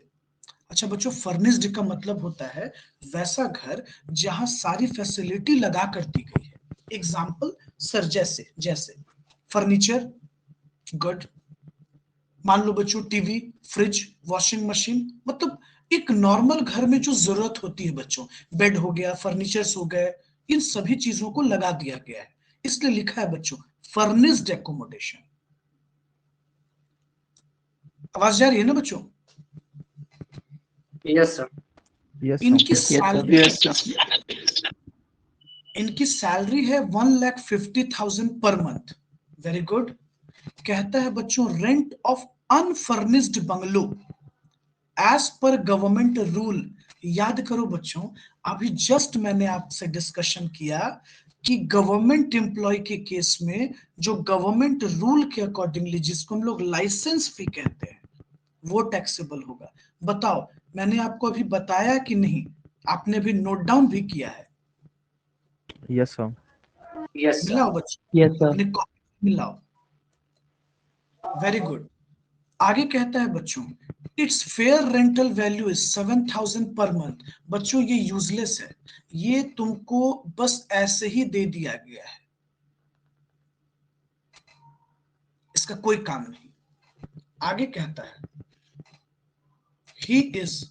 अच्छा बच्चों फर्निश्ड का मतलब होता है वैसा घर जहां सारी फैसिलिटी लगा कर दी गई है। एग्जाम्पल सर जैसे जैसे फर्नीचर, गुड। मान लो बच्चों टीवी, फ्रिज, वॉशिंग मशीन, मतलब एक नॉर्मल घर में जो जरूरत होती है बच्चों, बेड हो गया, फर्नीचर्स हो गए, इन सभी चीजों को लगा दिया गया है, इसलिए लिखा है बच्चों फर्निश्ड एकोमोडेशन। आवाज जा रही है ना बच्चों? Yes sir. यस इनकी yes sir. Salary, yes sir. इनकी सैलरी है 1,50,000 पर मंथ। Very good. कहता है बच्चों rent of unfurnished bungalow as per government rule. याद करो बच्चों, अभी जस्ट मैंने आपसे डिस्कशन किया कि गवर्नमेंट एम्प्लॉय के केस में जो गवर्नमेंट रूल के अकॉर्डिंगली, जिसको हम लोग लाइसेंस फी कहते हैं, वो टैक्सेबल होगा। बताओ मैंने आपको अभी बताया कि नहीं? आपने भी नोट डाउन भी किया है? Yes sir. Yes sir. मिलाओ बच्चों, यस सर। अपने कॉपी मिलाओ। Very good. आगे कहता है बच्चों it's fair rental value is 7,000 per month. बच्चों ये यूजलेस है, ये तुमको बस ऐसे ही दे दिया गया है, इसका कोई काम नहीं। आगे कहता है he is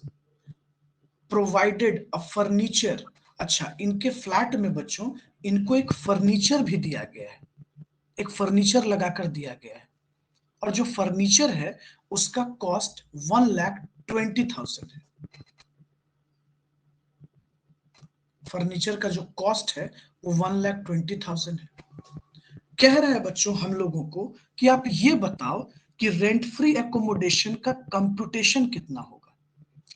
provided a furniture. अच्छा इनके फ्लैट में बच्चों इनको एक फर्नीचर भी दिया गया है, एक फर्नीचर लगाकर दिया गया है, और जो फर्नीचर है उसका कॉस्ट 1,20,000 है। फर्नीचर का जो कॉस्ट है वो 1,20,000 है। कह रहा है बच्चों हम लोगों को कि आप ये बताओ कि रेंट फ्री एकोमोडेशन का कंप्यूटेशन कितना होगा।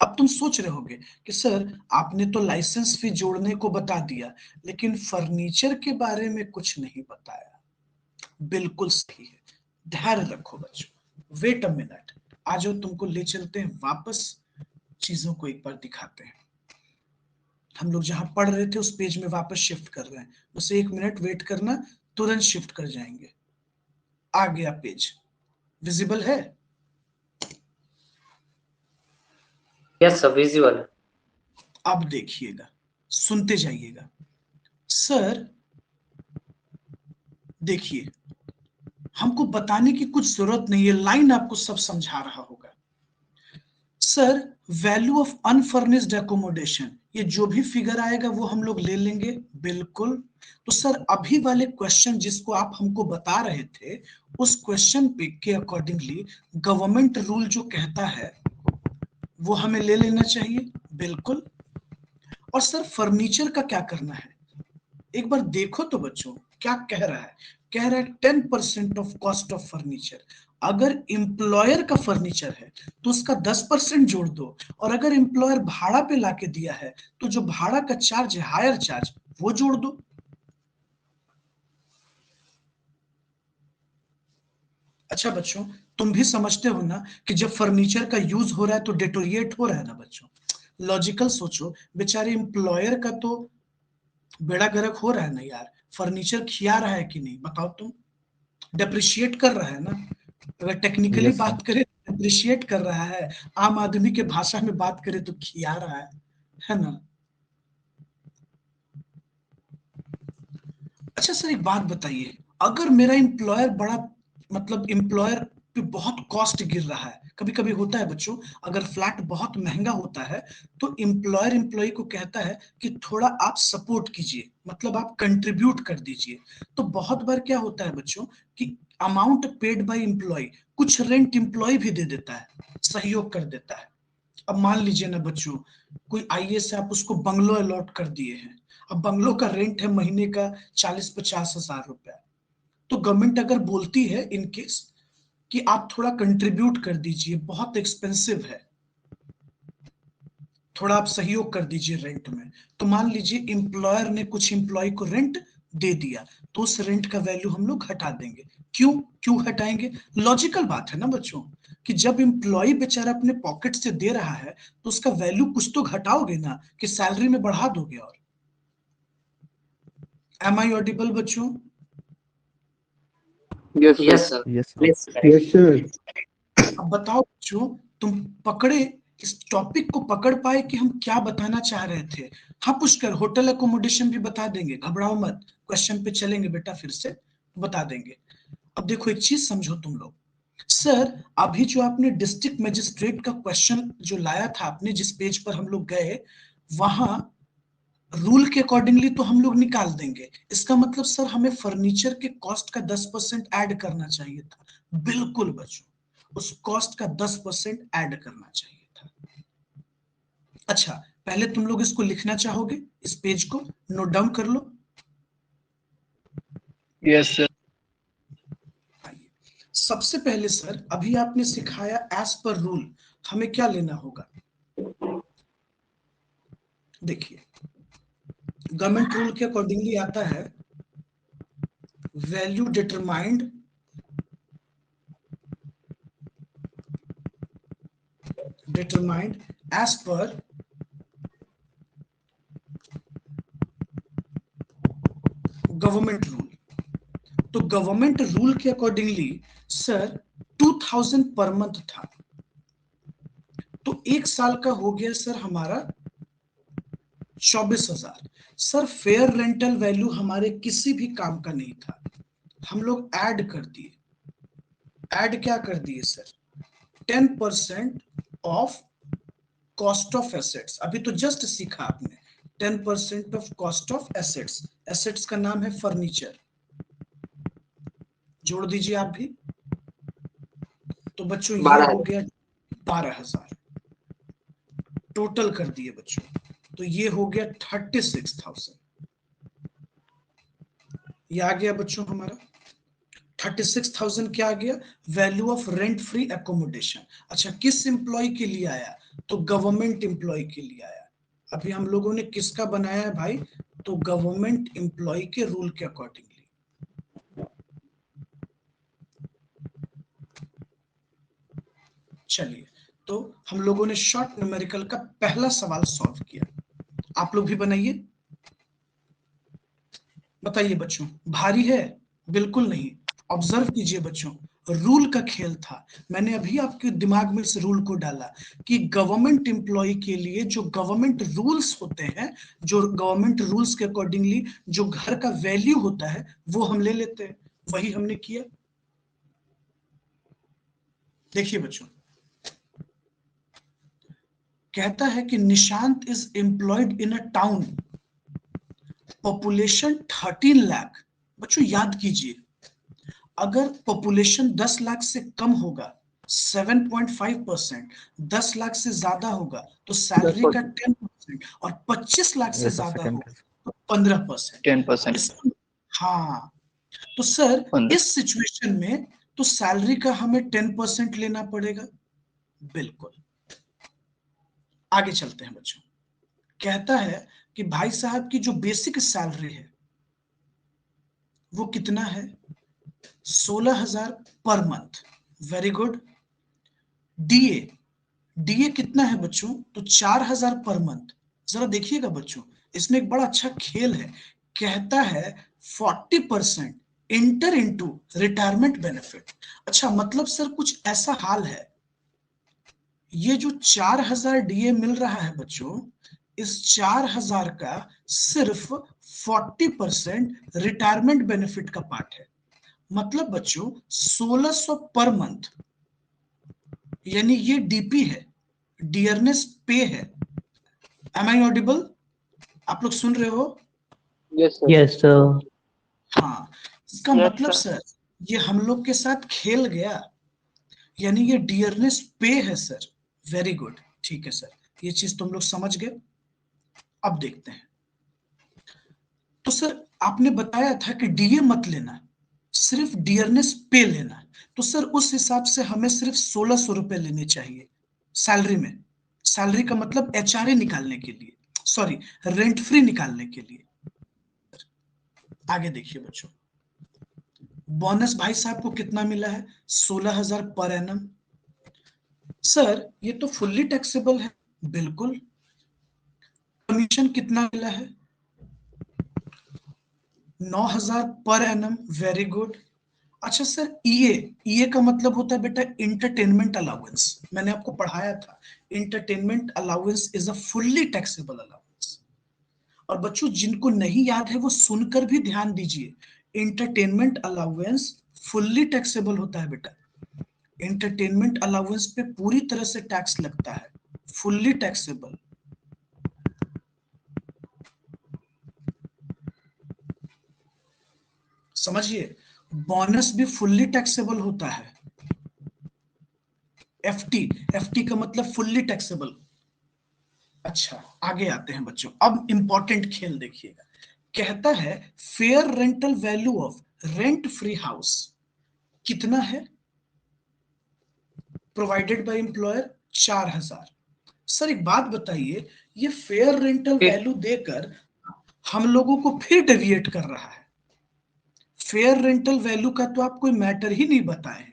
अब तुम सोच रहे होगे कि सर आपने तो लाइसेंस फी जोड़ने को बता दिया, लेकिन फर्नीचर के बारे में कुछ नहीं बताया। बिल्कुल सही है, ध्यान रखो बच्चों। वेट अ मिनट, आ जाओ तुमको ले चलते हैं वापस, चीजों को एक बार दिखाते हैं। हम लोग जहां पढ़ रहे थे उस पेज में वापस शिफ्ट कर रहे हैं, बस 1 मिनट वेट करना, तुरंत शिफ्ट कर जाएंगे। आ गया पेज, विजिबल है? Yes sir, visual. अब देखिएगा, सुनते जाइएगा। सर देखिए, हमको बताने की कुछ जरूरत नहीं है, लाइन आपको सब समझा रहा होगा। Sir value of unfurnished accommodation, ये जो भी फिगर आएगा वो हम लोग ले लेंगे। बिल्कुल। तो सर अभी वाले क्वेश्चन जिसको आप हमको बता रहे थे, उस क्वेश्चन पे के अकॉर्डिंगली गवर्नमेंट रूल जो कहता है वो हमें ले लेना चाहिए। बिल्कुल। और सर फर्नीचर का क्या करना है? एक बार देखो तो बच्चों क्या कह रहा है। कह रहा है 10% ऑफ कॉस्ट ऑफ फर्नीचर। अगर एम्प्लॉयर का फर्नीचर है तो उसका 10% जोड़ दो, और अगर एम्प्लॉयर भाड़ा पे लाके दिया है तो जो भाड़ा का चार्ज है, हायर चार्ज, वो जोड़ दो। अच्छा बच्चों तुम भी समझते हो ना कि जब फर्नीचर का यूज हो रहा है तो डेटोरिएट हो रहा है ना बच्चों। लॉजिकल सोचो, बेचारे एम्प्लॉयर का तो बेड़ा गर्क हो रहा है ना यार, फर्नीचर खिया रहा है कि नहीं बताओ तुम? डेप्रिशिएट कर रहा है ना? अगर टेक्निकली यस सर। बात करें अप्रिशिएट कर रहा है, आम आदमी के भाषा में बात करें तो खिया रहा है ना? अच्छा सर एक बात बताइए, अगर मेरा एम्प्लॉयर बड़ा, मतलब एम्प्लॉयर पे बहुत कॉस्ट गिर रहा है। कभी कभी होता है बच्चों, अगर फ्लैट बहुत महंगा होता है तो एम्प्लॉयर एम्प्लॉय को कहता है कि थोड़ा आप सपोर्ट कीजिए, मतलब आप कंट्रीब्यूट कर दीजिए। तो बहुत बार क्या होता है बच्चों कि अमाउंट पेड बाय एम्प्लॉय, कुछ रेंट एम्प्लॉय भी दे देता है, सहयोग कर देता है। अब मान लीजिए ना बच्चों, कोई आईएएस है, आप उसको बंगलो अलॉट कर दिए हैं। अब बंगलो का रेंट है महीने का 40-50 हजार रुपया। तो गवर्नमेंट अगर बोलती है इन केस कि आप थोड़ा कंट्रीब्यूट कर दीजिए, बहुत एक्सपेंसिव है, थोड़ा आप सहयोग कर दीजिए रेंट में, तो मान लीजिए एम्प्लॉयर ने कुछ एम्प्लॉय को रेंट दे दिया, तो उस रेंट का वैल्यू हम लोग हटा देंगे। क्यों हटाएंगे? लॉजिकल बात है ना बच्चों, कि जब एम्प्लॉय बेचारा अपने पॉकेट से दे रहा है तो उसका वैल्यू कुछ तो घटाओगे ना, कि सैलरी में बढ़ा दोगे। और एम आई ऑडिबल बच्चों? Yes, Yes, sir. sir. Yes, sir. Please correct. Yes, sir. अब बताओ बच्चों, तुम पकड़े, इस टॉपिक को पकड़ पाए कि हम क्या बताना चाह रहे थे? हाँ पुष्कर, होटल एकोमोडेशन भी बता देंगे, घबराओ मत, क्वेश्चन पे चलेंगे बेटा, फिर से बता देंगे। अब देखो एक चीज समझो तुम लोग, सर अभी जो आपने डिस्ट्रिक्ट मजिस्ट्रेट का क्वेश्चन जो लाया था आपने, जिस पेज पर हम लोग गए, वहां रूल के अकॉर्डिंगली तो हम लोग निकाल देंगे। इसका मतलब सर हमें फर्नीचर के कॉस्ट का 10% ऐड करना चाहिए था। बिल्कुल बच्चों, उस कॉस्ट का 10% ऐड करना चाहिए था। अच्छा, पहले तुम लोग इसको लिखना चाहोगे, इस पेज को नोट डाउन कर लो। Yes, sir. आइए, सबसे पहले सर अभी आपने सिखाया एज पर रूल, हमें क्या लेना होगा? देखिए, गवर्नमेंट रूल के अकॉर्डिंगली आता है value determined as per government rule. तो गवर्नमेंट रूल के अकॉर्डिंगली सर 2000 पर मंथ था, तो एक साल का हो गया सर हमारा 24,000। सर फेयर रेंटल वैल्यू हमारे किसी भी काम का नहीं था, हम लोग ऐड कर दिए। ऐड क्या कर दिए sir? 10% of cost of assets. अभी तो जस्ट सीखा आपने, 10% of cost of assets. Assets का नाम है फर्नीचर, जोड़ दीजिए आप भी। तो बच्चों ये हो गया 12,000, टोटल कर दिए बच्चों, तो ये हो गया 36,000। ये आ गया बच्चों हमारा 36,000। क्या आ गया? Value of rent free accommodation. अच्छा, किस एम्प्लॉय के लिए आया? तो गवर्नमेंट एम्प्लॉय के लिए आया। अभी हम लोगों ने किसका बनाया है भाई? तो गवर्नमेंट एम्प्लॉय के रूल के अकॉर्डिंगली। चलिए, तो हम लोगों ने शॉर्ट न्यूमेरिकल का पहला सवाल सॉल्व किया, आप लोग भी बनाइए। बताइए बच्चों, भारी है? बिल्कुल नहीं। ऑब्जर्व कीजिए बच्चों, रूल का खेल था। मैंने अभी आपके दिमाग में इस रूल को डाला कि गवर्नमेंट एम्प्लॉय के लिए जो गवर्नमेंट रूल्स होते हैं, जो गवर्नमेंट रूल्स के अकॉर्डिंगली जो घर का वैल्यू होता है वो हम ले लेते हैं, वही हमने किया। देखिए बच्चों, कहता है कि Nishant is employed in a town, population 13 lakh. बच्चों याद कीजिए, अगर पॉपुलेशन 10 लाख से कम होगा 7.5%, 10 लाख से ज्यादा होगा तो सैलरी का 10%, और 25 लाख से Yes, sir. ज्यादा Second. होगा तो 15%। 10%. हाँ, तो सर 15. इस सिचुएशन में तो सैलरी का हमें 10% लेना पड़ेगा। बिल्कुल। आगे चलते हैं बच्चों, कहता है कि भाई साहब की जो बेसिक सैलरी है वो कितना है? 16,000 पर month. Very good. DA, DA कितना है बच्चों? तो 4,000 पर मंथ। जरा देखिएगा बच्चों, इसमें एक बड़ा अच्छा खेल है। कहता है 40% इंटर इनटू रिटायरमेंट बेनिफिट। अच्छा, मतलब सर कुछ ऐसा हाल है, ये जो 4,000 डीए मिल रहा है बच्चों, इस 4,000 का सिर्फ 40% रिटायरमेंट बेनिफिट का पार्ट है। मतलब बच्चों 1,600 पर मंथ यानी ये डीपी है, डियरनेस पे है। Am I audible? आप लोग सुन रहे हो? Yes sir. Yes sir. हाँ, इसका Yes, मतलब sir. सर ये हम लोग के साथ खेल गया, यानी ये डियरनेस पे है सर। वेरी गुड, ठीक है सर, ये चीज तुम लोग समझ गए। अब देखते हैं, तो सर आपने बताया था कि डीए मत लेना, सिर्फ डियरनेस पे लेना। तो सर उस हिसाब से हमें सिर्फ 1600 रुपए लेने चाहिए सैलरी में। सैलरी का मतलब एचआरए निकालने के लिए, सॉरी रेंट फ्री निकालने के लिए। आगे देखिए बच्चों, बोनस भाई साहब को कितना मिला है? 16,000 पर एनम। सर ये तो फुल्ली टैक्सेबल है, बिल्कुल। कमीशन कितना मिला है? 9,000 पर एनम, वेरी गुड। अच्छा सर, ईए का मतलब होता है बेटा इंटरटेनमेंट अलाउंस। मैंने आपको पढ़ाया था, entertainment allowance is a fully taxable allowance. और बच्चों जिनको नहीं याद है वो सुनकर भी ध्यान दीजिए, इंटरटेनमेंट अलाउंस फुल्ली टैक्सेबल होता है बेटा। एंटरटेनमेंट अलाउंस पे पूरी तरह से टैक्स लगता है, फुल्ली टैक्सेबल। समझिए, बोनस भी फुल्ली टैक्सेबल होता है। एफटी का मतलब फुल्ली टैक्सेबल। अच्छा आगे आते हैं बच्चों, अब इंपॉर्टेंट खेल देखिएगा। कहता है fair rental value of rent free house कितना है? Provided by employer 4,000। सर एक बात बताइए, ये फेयर रेंटल वैल्यू देकर हम लोगों को फिर डेविएट कर रहा है। फेयर रेंटल वैल्यू का तो आप कोई मैटर ही नहीं बताए,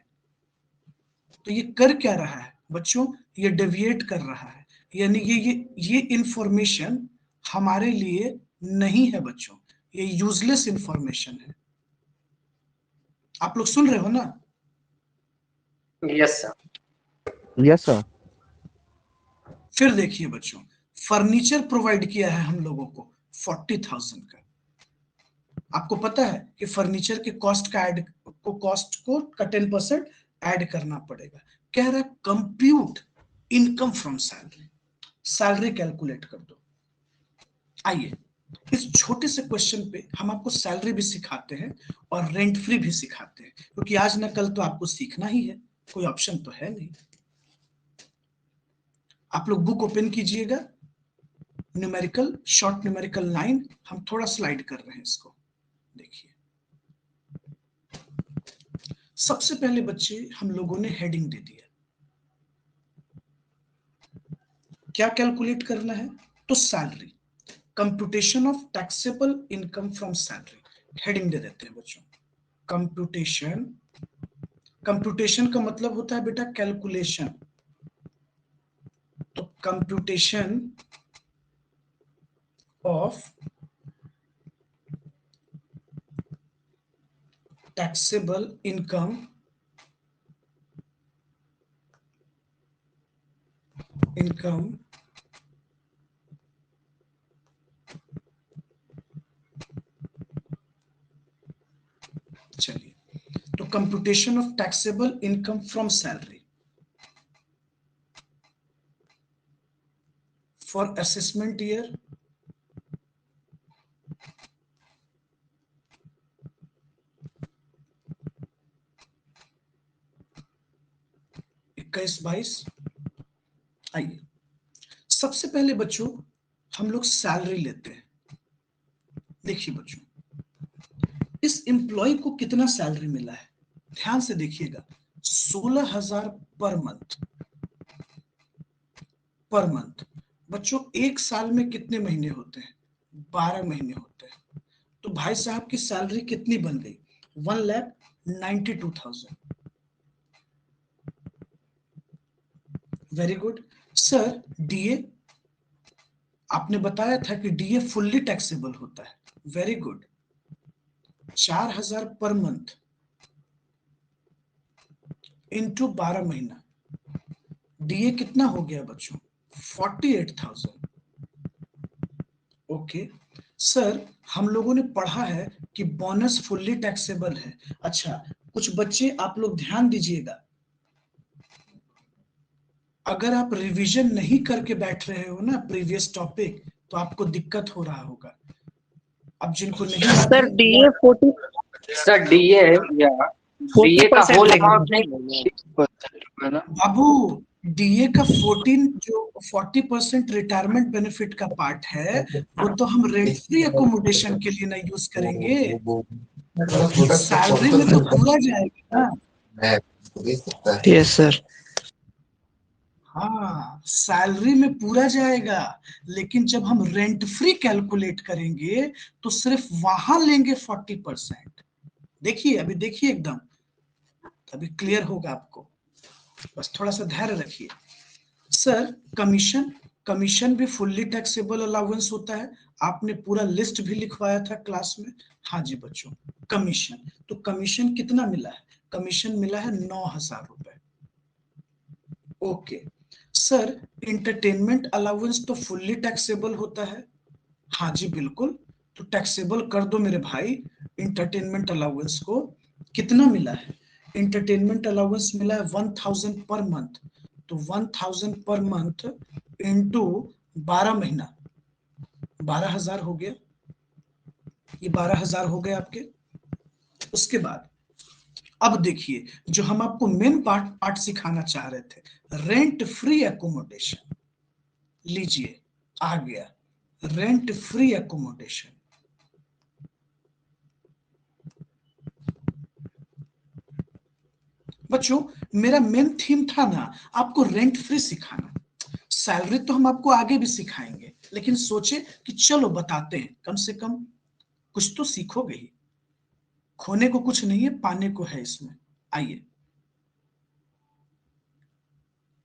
तो ये कर क्या रहा है बच्चों? ये डेविएट कर रहा है, यानी ये इंफॉर्मेशन हमारे लिए नहीं है बच्चों, ये यूजलेस इंफॉर्मेशन है। आप लोग सुन रहे हो ना? Yes sir. Yes, sir. फिर देखिए बच्चों, फर्नीचर प्रोवाइड किया है हम लोगों को 40,000 का। आपको पता है कि फर्नीचर के कॉस्ट का 10% ऐड करना पड़ेगा। कह रहा है compute income from salary, salary calculate कर दो। आइए इस छोटे से क्वेश्चन पे हम आपको सैलरी भी सिखाते हैं और रेंट फ्री भी सिखाते हैं, क्योंकि आज न कल तो आपको सीखना ही है, कोई ऑप्शन तो है नहीं। आप लोग बुक ओपन कीजिएगा, न्यूमेरिकल शॉर्ट न्यूमेरिकल 9, हम थोड़ा स्लाइड कर रहे हैं इसको, देखिए। सबसे पहले बच्चे हम लोगों ने हेडिंग दे दिया, क्या कैलकुलेट करना है? तो salary, computation of taxable income from salary, heading दे देते हैं बच्चों। कंप्यूटेशन, कंप्यूटेशन का मतलब होता है बेटा कैलकुलेशन, तो कंप्यूटेशन ऑफ टैक्सेबल इनकम चलिए, तो computation of taxable income from salary for assessment year 21-22। आइए सबसे पहले बच्चों हम लोग सैलरी लेते हैं। देखिए बच्चों, इस एम्प्लॉय को कितना सैलरी मिला है, ध्यान से देखिएगा, 16,000 पर मंथ। पर मंथ बच्चों एक साल में कितने महीने होते हैं? 12 महीने होते हैं। तो भाई साहब की सैलरी कितनी बन गई? 1,92,000। Very good sir. डीए आपने बताया था कि डीए फुल्ली टैक्सेबल होता है, very good. 4,000 per month into 12 महीना, डीए कितना हो गया बच्चों? 48,000। ओके सर, हम लोगों ने पढ़ा है कि बोनस फुल्ली टैक्सेबल है। अच्छा कुछ बच्चे आप लोग ध्यान दीजिएगा, अगर आप रिवीजन नहीं करके बैठ रहे हो ना प्रीवियस टॉपिक, तो आपको दिक्कत हो रहा होगा। अब जिनको नहीं याद सर है, DA 40 सर डीए या डीए का 40% होल लेंगे। अमाउंट नहीं। बाबू डीए का 40% रिटायरमेंट बेनिफिट का पार्ट है, वो तो हम रेंट फ्री एकोमोडेशन के लिए ना यूज करेंगे, सैलरी में तो पूरा जाएगा ना। Yes sir. हाँ, सैलरी में पूरा जाएगा, लेकिन जब हम रेंट फ्री कैलकुलेट करेंगे तो सिर्फ वहां लेंगे 40%। देखिए, अभी देखिए एकदम, अभी क्लियर होगा आपको, बस थोड़ा सा धैर्य रखिए। सर कमीशन, कमीशन भी फुल्ली टैक्सेबल अलाउंस होता है, आपने पूरा लिस्ट भी लिखवाया था क्लास में। हाँ जी बच्चों, कमीशन, तो कमीशन कितना मिला है? कमीशन मिला है 9,000 रुपए। ओके सर, इंटरटेनमेंट अलाउंस तो फुल्ली टैक्सेबल होता है। हाँ जी बिल्कुल, तो टैक्सेबल कर दो मेरे भाई इंटरटेनमेंट अलाउंस को। कितना मिला है? इंटरटेनमेंट अलाउंस मिला है 1,000 पर मंथ, तो 1,000 पर मंथ इंटू 12 महीना, 12,000 हो गया। ये 12,000 हो गए आपके। उसके बाद अब देखिए, जो हम आपको मेन पार्ट सिखाना चाह रहे थे, रेंट फ्री एकोमोडेशन, लीजिए आ गया रेंट फ्री एकोमोडेशन। बच्चों मेरा मेन थीम था ना आपको रेंट फ्री सिखाना, सैलरी तो हम आपको आगे भी सिखाएंगे, लेकिन सोचे कि चलो बताते हैं, कम से कम कुछ तो सीखोगे ही, खोने को कुछ नहीं है, पाने को है इसमें। आइए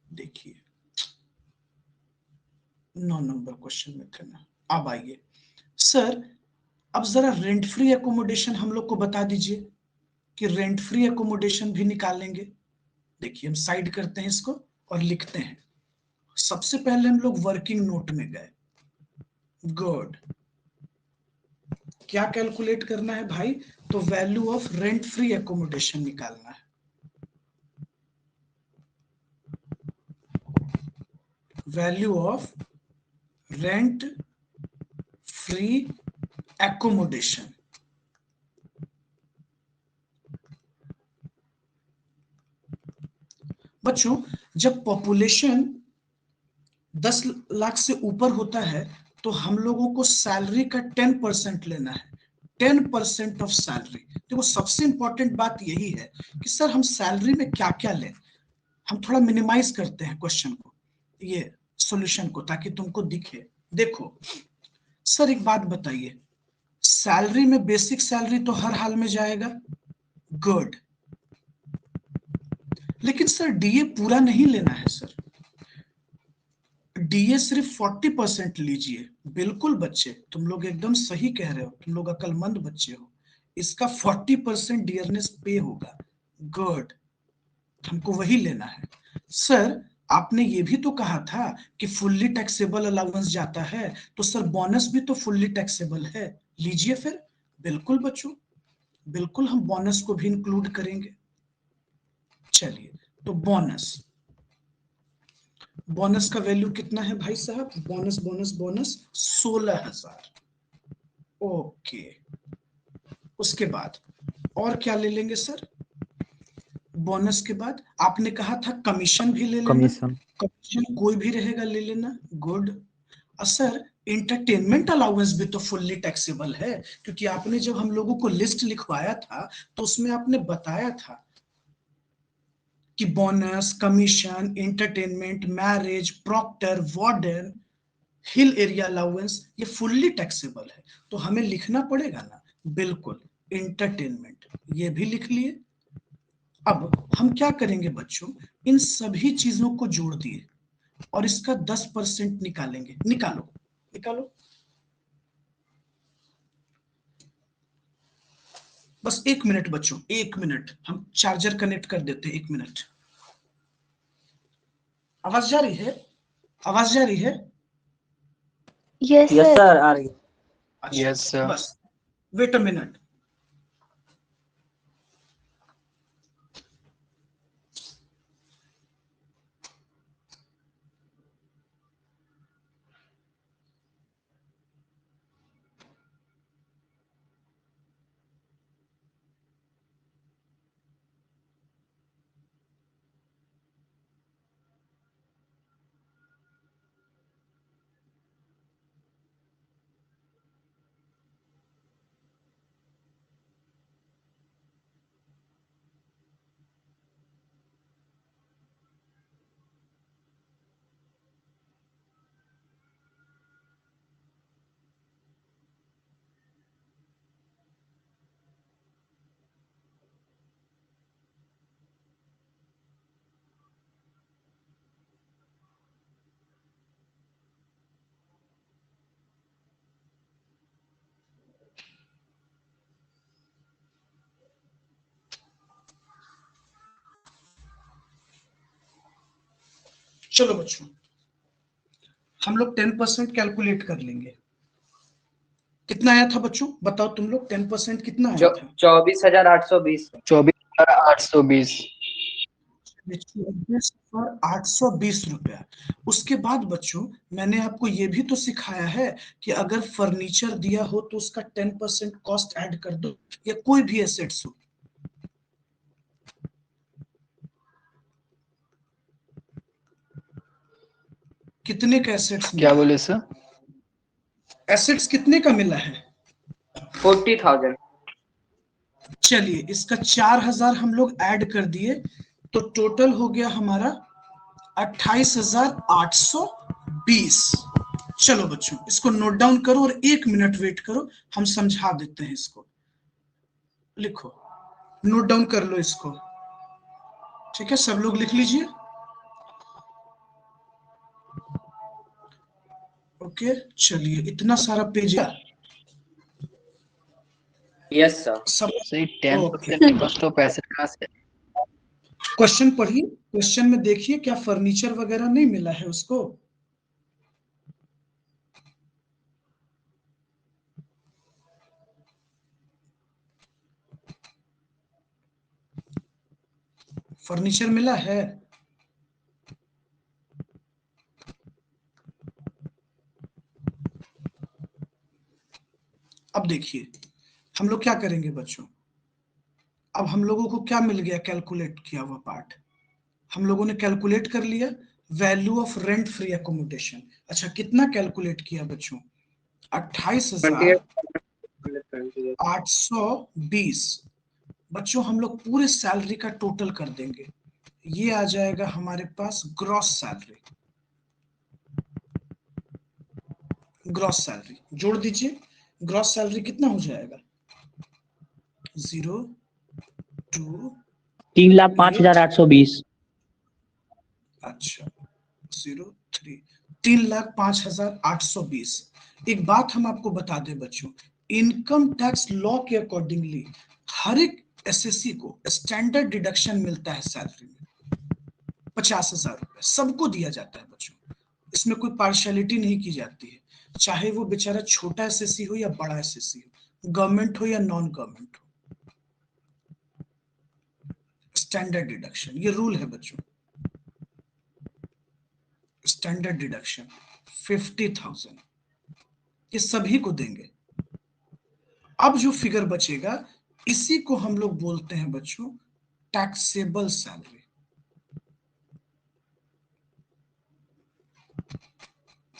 देखिए 9 नंबर क्वेश्चन में करना। अब आइए सर, अब जरा रेंट फ्री एकोमोडेशन हम लोग को बता दीजिए कि रेंट फ्री एकोमोडेशन भी निकालेंगे। देखिए हम साइड करते हैं इसको और लिखते हैं। सबसे पहले हम लोग वर्किंग नोट में गए। गुड, क्या कैलकुलेट करना है भाई? तो value of rent free accommodation निकालना है। Value of rent free accommodation. बच्चों जब पॉपुलेशन 10 लाख से ऊपर होता है तो हम लोगों को सैलरी का 10% लेना है, 10% ऑफ सैलरी। देखो सबसे इंपॉर्टेंट बात यही है कि सर हम सैलरी में क्या क्या लें। हम थोड़ा मिनिमाइज करते हैं क्वेश्चन को, ये सॉल्यूशन को, ताकि तुमको दिखे। देखो सर एक बात बताइए, सैलरी में बेसिक सैलरी तो हर हाल में जाएगा, गुड, लेकिन सर डीए पूरा नहीं लेना है सर, डीए सिर्फ 40% लीजिए। बिल्कुल बच्चे, तुम लोग एकदम सही कह रहे हो, तुम लोग अक्लमंद बच्चे हो। इसका 40% डियरनेस पे होगा, गुड, हमको वही लेना है। सर आपने ये भी तो कहा था कि फुल्ली टैक्सेबल अलाउंस जाता है, तो सर बोनस भी तो फुल्ली टैक्सेबल है, लीजिए फिर। बिल्कुल बच्चों, बिल्कुल हम बोनस को भी इंक्लूड करेंगे। चलिए तो बोनस, बोनस का वैल्यू कितना है भाई साहब? Bonus bonus bonus 16,000। ओके, उसके बाद और क्या ले लेंगे सर? बोनस के बाद आपने कहा था कमीशन भी ले लेना, कमीशन, कमीशन कोई भी रहेगा ले लेना, गुड। सर इंटरटेनमेंट अलाउंस भी तो फुल्ली टैक्सेबल है, क्योंकि आपने जब हम लोगों को लिस्ट लिखवाया था तो उसमें आपने बताया था कि bonus, commission, entertainment, marriage, proctor, warden, hill area allowance, ये फुल्ली टैक्सेबल है, तो हमें लिखना पड़ेगा ना। बिल्कुल, इंटरटेनमेंट ये भी लिख लिए। अब हम क्या करेंगे बच्चों, इन सभी चीजों को जोड़ दिए और इसका 10% निकालेंगे। निकालो निकालो, बस 1 मिनट बच्चों, 1 मिनट, हम चार्जर कनेक्ट कर देते हैं, 1 मिनट। आवाज जा रही है? आवाज जा रही है? Yes yes sir. सर आ रही है। अच्छा, Yes, sir. बस वेट अ मिनट। चलो बच्चों, हम लोग 10% कैलकुलेट कर लेंगे। कितना आया था बच्चों, बताओ तुम लोग, 10% कितना आया था? 24,820। 24,820। 24,820 रुपया। उसके बाद बच्चों मैंने आपको ये भी तो सिखाया है कि अगर फर्नीचर दिया हो तो उसका 10% कॉस्ट ऐड कर दो, या कोई भी एसेट्स हो। कितने का एसेट्स क्या मिला? बोले सर? एसेट्स कितने का मिला है? 40,000। चलिए इसका 4,000 हम लोग ऐड कर दिए, तो टोटल हो गया हमारा 28,820। चलो बच्चों इसको नोट डाउन करो और 1 मिनट वेट करो, हम समझा देते हैं इसको। लिखो, नोट डाउन कर लो इसको। ठीक है, सब लोग लिख लीजिए। ओके, चलिए इतना सारा पेज है यस सर। सब। सही ओके, 10% कॉस्ट ऑफ एसेट कहाँ से? क्वेश्चन पढ़िए, क्वेश्चन में देखिए क्या फर्नीचर वगैरह नहीं मिला है उसको? फर्नीचर मिला है? अब देखिए हम लोग क्या करेंगे बच्चों, अब हम लोगों को क्या मिल गया कैलकुलेट किया हुआ पार्ट, हम लोगों ने कैलकुलेट कर लिया value of rent free accommodation. अच्छा कितना कैलकुलेट किया बच्चों? 28,820। बच्चों हम लोग पूरे सैलरी का टोटल कर देंगे, ये आ जाएगा हमारे पास ग्रॉस सैलरी। ग्रॉस सैलरी जोड़ दीजिए, ग्रॉस सैलरी कितना हो जाएगा? 0 2 3,05,820। अच्छा 0 3 3,05,820। एक बात हम आपको बता दें बच्चों, इनकम टैक्स लॉ के अकॉर्डिंगली हर एक एसएससी को स्टैंडर्ड डिडक्शन मिलता है सैलरी में, 50,000 रुपए सबको दिया जाता है बच्चों। इसमें कोई पार्शियलिटी नहीं की जाती है, चाहे वो बेचारा छोटा एसएससी हो या बड़ा एसएससी हो, गवर्नमेंट हो या नॉन गवर्नमेंट हो, स्टैंडर्ड डिडक्शन ये रूल है बच्चों। स्टैंडर्ड डिडक्शन 50,000 ये सभी को देंगे। अब जो फिगर बचेगा इसी को हम लोग बोलते हैं बच्चों टैक्सेबल सैलरी।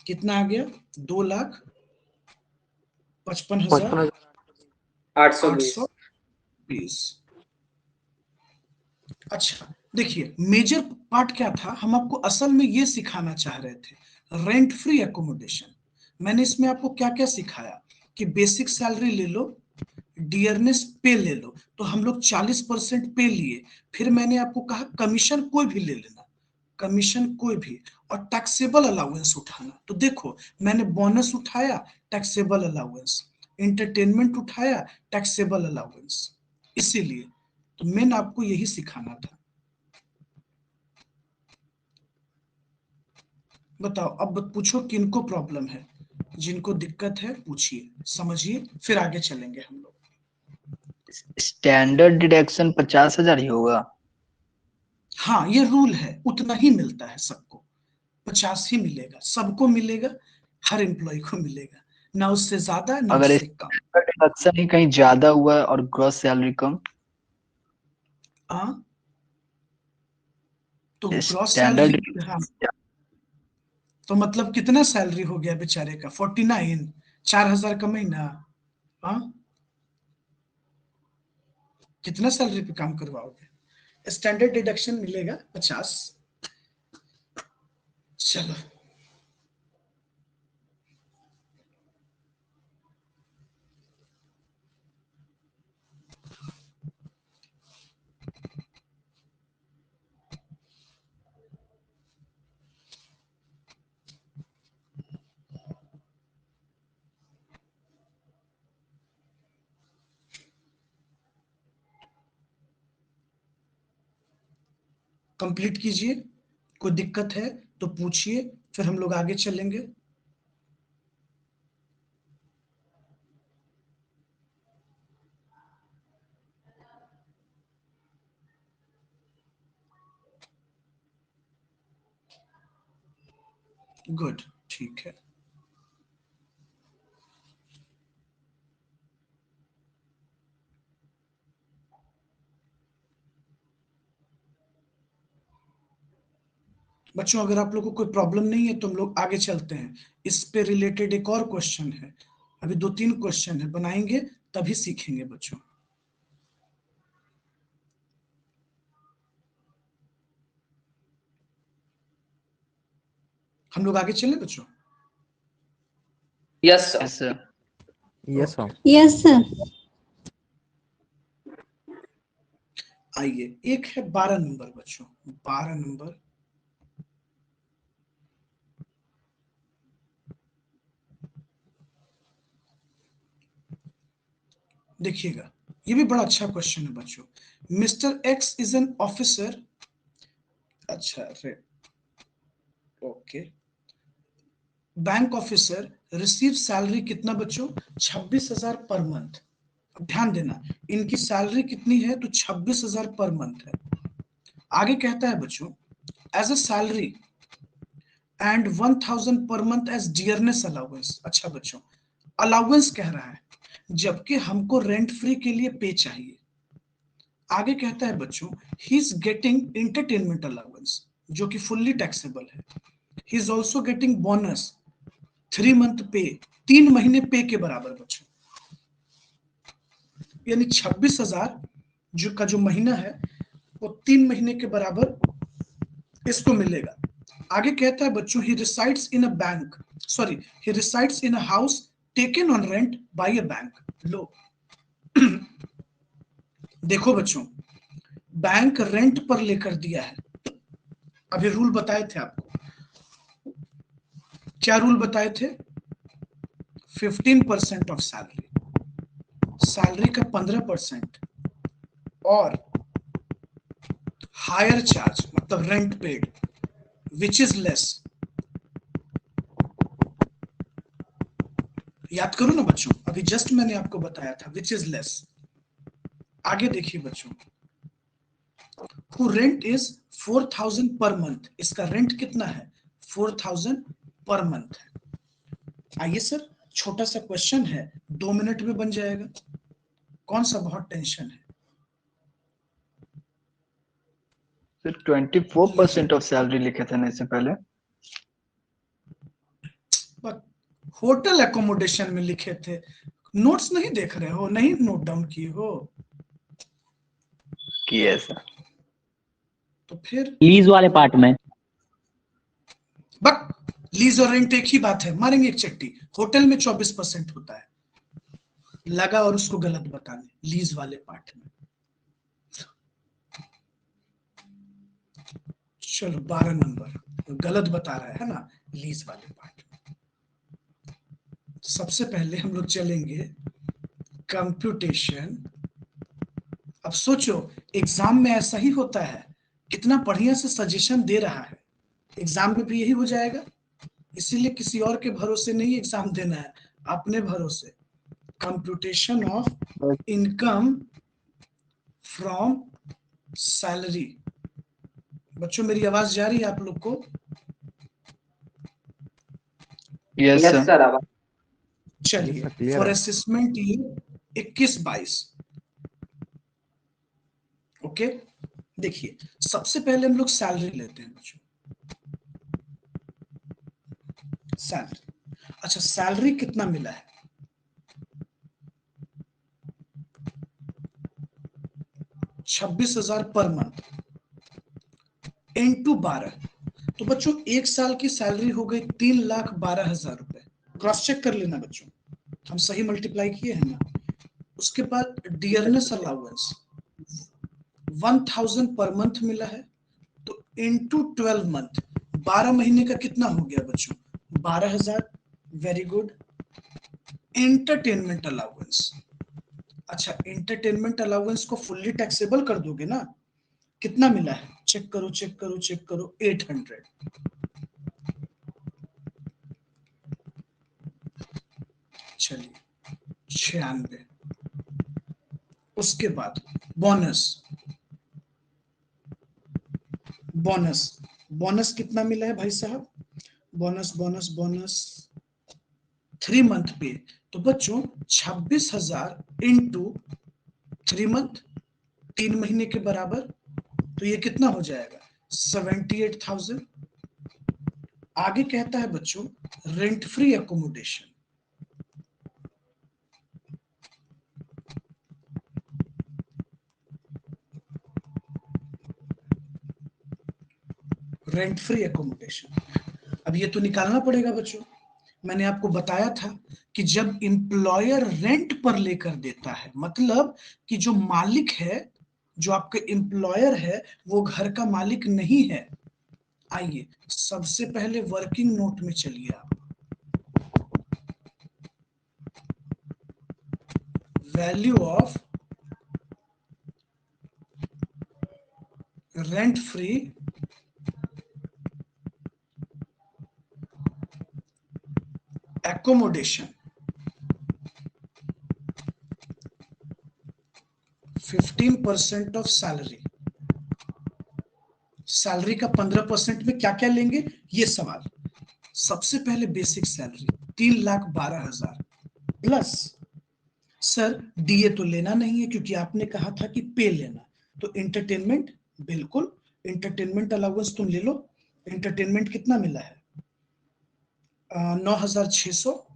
कितना आ गया? 2,55,820। अच्छा देखिए मेजर पार्ट क्या था, हम आपको असल में ये सिखाना चाह रहे थे रेंट फ्री एकोमोडेशन। मैंने इसमें आपको क्या क्या सिखाया कि बेसिक सैलरी ले लो, डियरनेस पे ले लो, तो हम लोग 40% पे लिए, फिर मैंने आपको कहा कमीशन कोई भी ले लेना, कमीशन कोई भी, और टैक्सेबल अलाउंस उठाना। तो देखो मैंने बोनस उठाया, टैक्सेबल अलाउंस, एंटरटेनमेंट उठाया, टैक्सेबल अलाउंस। इसीलिए तो मेन आपको यही सिखाना था। बताओ अब पूछो किनको प्रॉब्लम है, जिनको दिक्कत है पूछिए, समझिए, फिर आगे चलेंगे हम लोग। स्टैंडर्ड डिडक्शन 50,000 ही होगा? हाँ ये रूल है, उतना ही मिलता है सबको, 50 ही मिलेगा, सबको मिलेगा, हर एम्प्लॉय को मिलेगा, ना उससे ज्यादा ना अगर उससे कम। डिडक्शन ही कहीं ज्यादा हुआ है और ग्रॉस सैलरी कम? हाँ तो ग्रॉस स्टैंडर्ड सैलरी, हाँ तो मतलब कितना सैलरी हो गया बेचारे का? 49, 4,000 का महीना। हाँ कितना सैलरी पे काम करवाओगे? स्टैंडर्ड डिडक्शन मिलेगा 50। चलो कंप्लीट कीजिए, कोई दिक्कत है तो पूछिए, फिर हम लोग आगे चलेंगे। गुड, ठीक है। बच्चों अगर आप लोग को कोई प्रॉब्लम नहीं है तो हम लोग आगे चलते हैं। इस पे रिलेटेड एक और क्वेश्चन है, अभी 2-3 क्वेश्चन है, बनाएंगे तभी सीखेंगे बच्चों। हम लोग आगे चले बच्चों? Yes sir. Yes sir. Yes, sir. Yes sir. आइए, एक है 12 नंबर बच्चों, 12 नंबर। देखिएगा, ये भी बड़ा अच्छा क्वेश्चन है बच्चों। Mister X is an officer, अच्छा okay, bank officer receive salary कितना बच्चों? 26,000 पर मंथ। अब ध्यान देना, इनकी सैलरी कितनी है? तो 26,000 पर मंथ है। आगे कहता है बच्चों, as a salary and 1,000 per month as dearness allowance. अच्छा बच्चों, अलाउंस कह रहा है, जबकि हमको रेंट फ्री के लिए पे चाहिए। आगे कहता है बच्चों, he is getting entertainment allowance, जो कि फुल्ली टैक्सेबल है। He is also getting bonus 3 month पे, 3 महीने पे के बराबर बच्चों, यानी 26,000 जो महीना है वो 3 महीने के बराबर इसको मिलेगा। आगे कहता है बच्चों, he resides in a bank, sorry, he resides in a house taken on rent by a bank. लो देखो बच्चों, बैंक रेंट पर लेकर दिया है। अभी रूल बताए थे आपको, क्या रूल बताए थे? 15% ऑफ सैलरी, सैलरी का 15% और हायर चार्ज मतलब rent paid which is less. याद करो ना बच्चों, अभी जस्ट मैंने आपको बताया था विच इज लेस। आगे देखिए बच्चों, who rent is 4,000 per month, इसका रेंट कितना है? 4,000 पर मंथ है। आइए सर, छोटा सा क्वेश्चन है, 2 मिनट में बन जाएगा, कौन सा बहुत टेंशन है? सर 24% ऑफ सैलरी लिखे थे ना इससे पहले। होटल एकोमोडेशन में लिखे थे, नोट्स नहीं देख रहे हो? नहीं नोट डाउन किए हो? किए सर। तो फिर लीज वाले पार्ट में। बट लीज और रेंट एक ही बात है, मारेंगे एक चट्टी। होटल में 24% होता है, लगा और उसको गलत बताने, लीज वाले पार्ट में। चलो 12 नंबर गलत बता रहा है ना, लीज वाले पार्ट में। सबसे पहले हम लोग चलेंगे कंप्यूटेशन। अब सोचो, एग्जाम में ऐसा ही होता है, कितना बढ़िया से सजेशन दे रहा है, एग्जाम में भी यही हो जाएगा। इसीलिए किसी और के भरोसे नहीं एग्जाम देना है, अपने भरोसे। Computation of income from salary. बच्चों मेरी आवाज जा रही है आप लोग को? Yes yes sir. सर। अब चलिए, Yes, sir, clear फॉर है। Assessment year 21-22। ओके, देखिए सबसे पहले हम लोग सैलरी लेते हैं बच्चों, सैलरी। अच्छा, सैलरी कितना मिला है? 26,000 पर मंथ इंटू 12। तो बच्चों एक साल की सैलरी हो गई 3,12,000 रुपए। क्रॉस चेक कर लेना बच्चों, हम सही मल्टीप्लाई किए हैं ना? उसके बाद डियरनेस अलाउंस 1,000 पर मंथ मिला है, तो इंटू 12 मंथ, 12 महीने का कितना हो गया बच्चों? 12,000। Very good. एंटरटेनमेंट अलाउंस, अच्छा एंटरटेनमेंट अलाउंस को फुल्ली टैक्सेबल कर दोगे ना? कितना मिला है? चेक करो चेक करो चेक करो, 800। चलिए 96। उसके बाद बोनस, बोनस बोनस कितना मिला है भाई साहब? बोनस बोनस बोनस 3 मंथ पे, तो बच्चों 26,000 इंटू 3 मंथ, 3 महीने के बराबर, तो ये कितना हो जाएगा? 78,000। आगे कहता है बच्चों rent free accommodation, rent free accommodation. अब ये तो निकालना पड़ेगा बच्चों। मैंने आपको बताया था कि जब एम्प्लॉयर रेंट पर लेकर देता है, मतलब कि जो मालिक है, जो आपका एम्प्लॉयर है, वो घर का मालिक नहीं है। आइए सबसे पहले वर्किंग नोट में चलिए आप। Value of rent free accommodation 15% of salary. Salary का 15% में क्या क्या लेंगे, ये सवाल। सबसे पहले basic salary 3,12,000 plus, sir DA तो लेना नहीं है क्योंकि आपने कहा था कि पे लेना, तो एंटरटेनमेंट, बिल्कुल एंटरटेनमेंट अलाउंस तुम ले लो। एंटरटेनमेंट कितना मिला है? 9,600।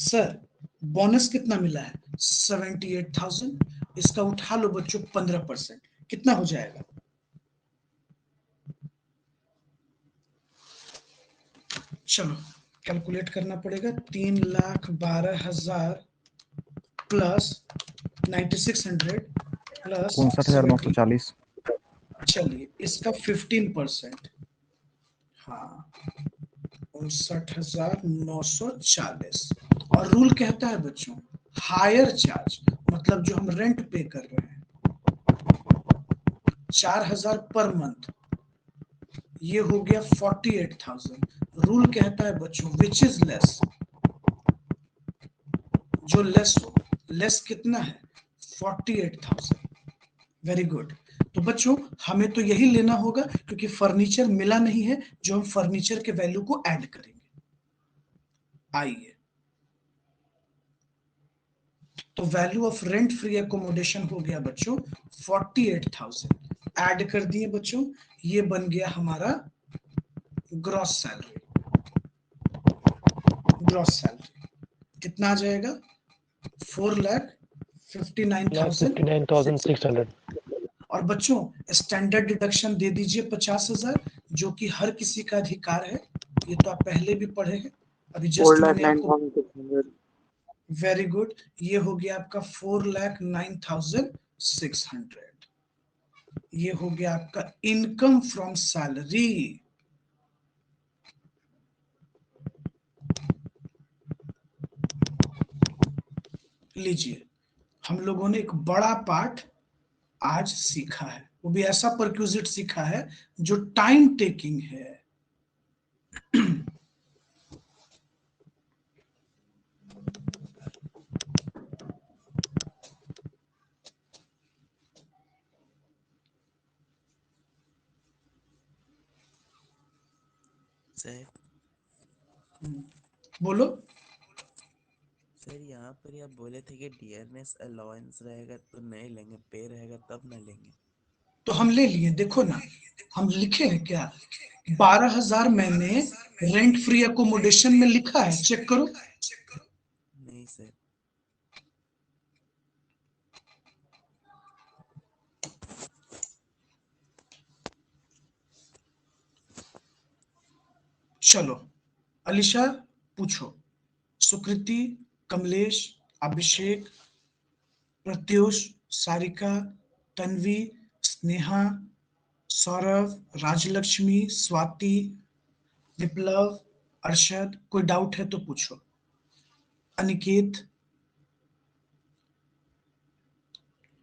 सर बोनस कितना मिला है? 78,000। इसका उठा लो बच्चों 15%, कितना हो जाएगा? चलो कैलकुलेट करना पड़ेगा। 3,12,000 प्लस 9,600 प्लस 59,940। चलिए इसका 15%, हाँ 59,940। और रूल कहता है बच्चों हायर चार्ज, मतलब जो हम रेंट पे कर रहे हैं 4,000 पर मंथ, ये हो गया 48,000। रूल कहता है बच्चों विच इज लेस, जो लेस हो, लेस कितना है? 48,000। Very good. तो बच्चों हमें तो यही लेना होगा क्योंकि फर्नीचर मिला नहीं है, जो हम फर्नीचर के वैल्यू को ऐड करेंगे। आइए, तो value of rent free accommodation हो गया बच्चों 48,000, ऐड कर दिए बच्चों, ये बन गया हमारा ग्रॉस सैलरी। ग्रॉस सैलरी कितना आ जाएगा? 4,59,600। और बच्चों स्टैंडर्ड डिडक्शन दे दीजिए 50,000, जो कि हर किसी का अधिकार है, ये तो आप पहले भी पढ़े हैं, अभी जस्ट मैंने आपको। वेरी गुड, ये हो गया आपका 4,09,600। ये हो गया आपका इनकम फ्रॉम सैलरी। लीजिए, हम लोगों ने एक बड़ा पार्ट आज सीखा है, वो भी ऐसा परक्यूजिट सीखा है जो टाइम टेकिंग है। सर बोलो। सर यहाँ पर आप बोले थे कि डियरनेस अलाउंस रहेगा तो नहीं लेंगे, पे रहेगा तब ना लेंगे। तो हम ले लिए, देखो ना हम लिखे हैं क्या, 12,000 मैंने रेंट फ्री एकोमोडेशन में लिखा है, चेक करो। नहीं सर। चलो अलीशा पूछो, सुकृति, कमलेश, अभिषेक, प्रत्युष, सारिका, तन्वी, स्नेहा, सौरभ, राजलक्ष्मी, स्वाति, विप्लव, अरशद, कोई डाउट है तो पूछो। अनिकेत,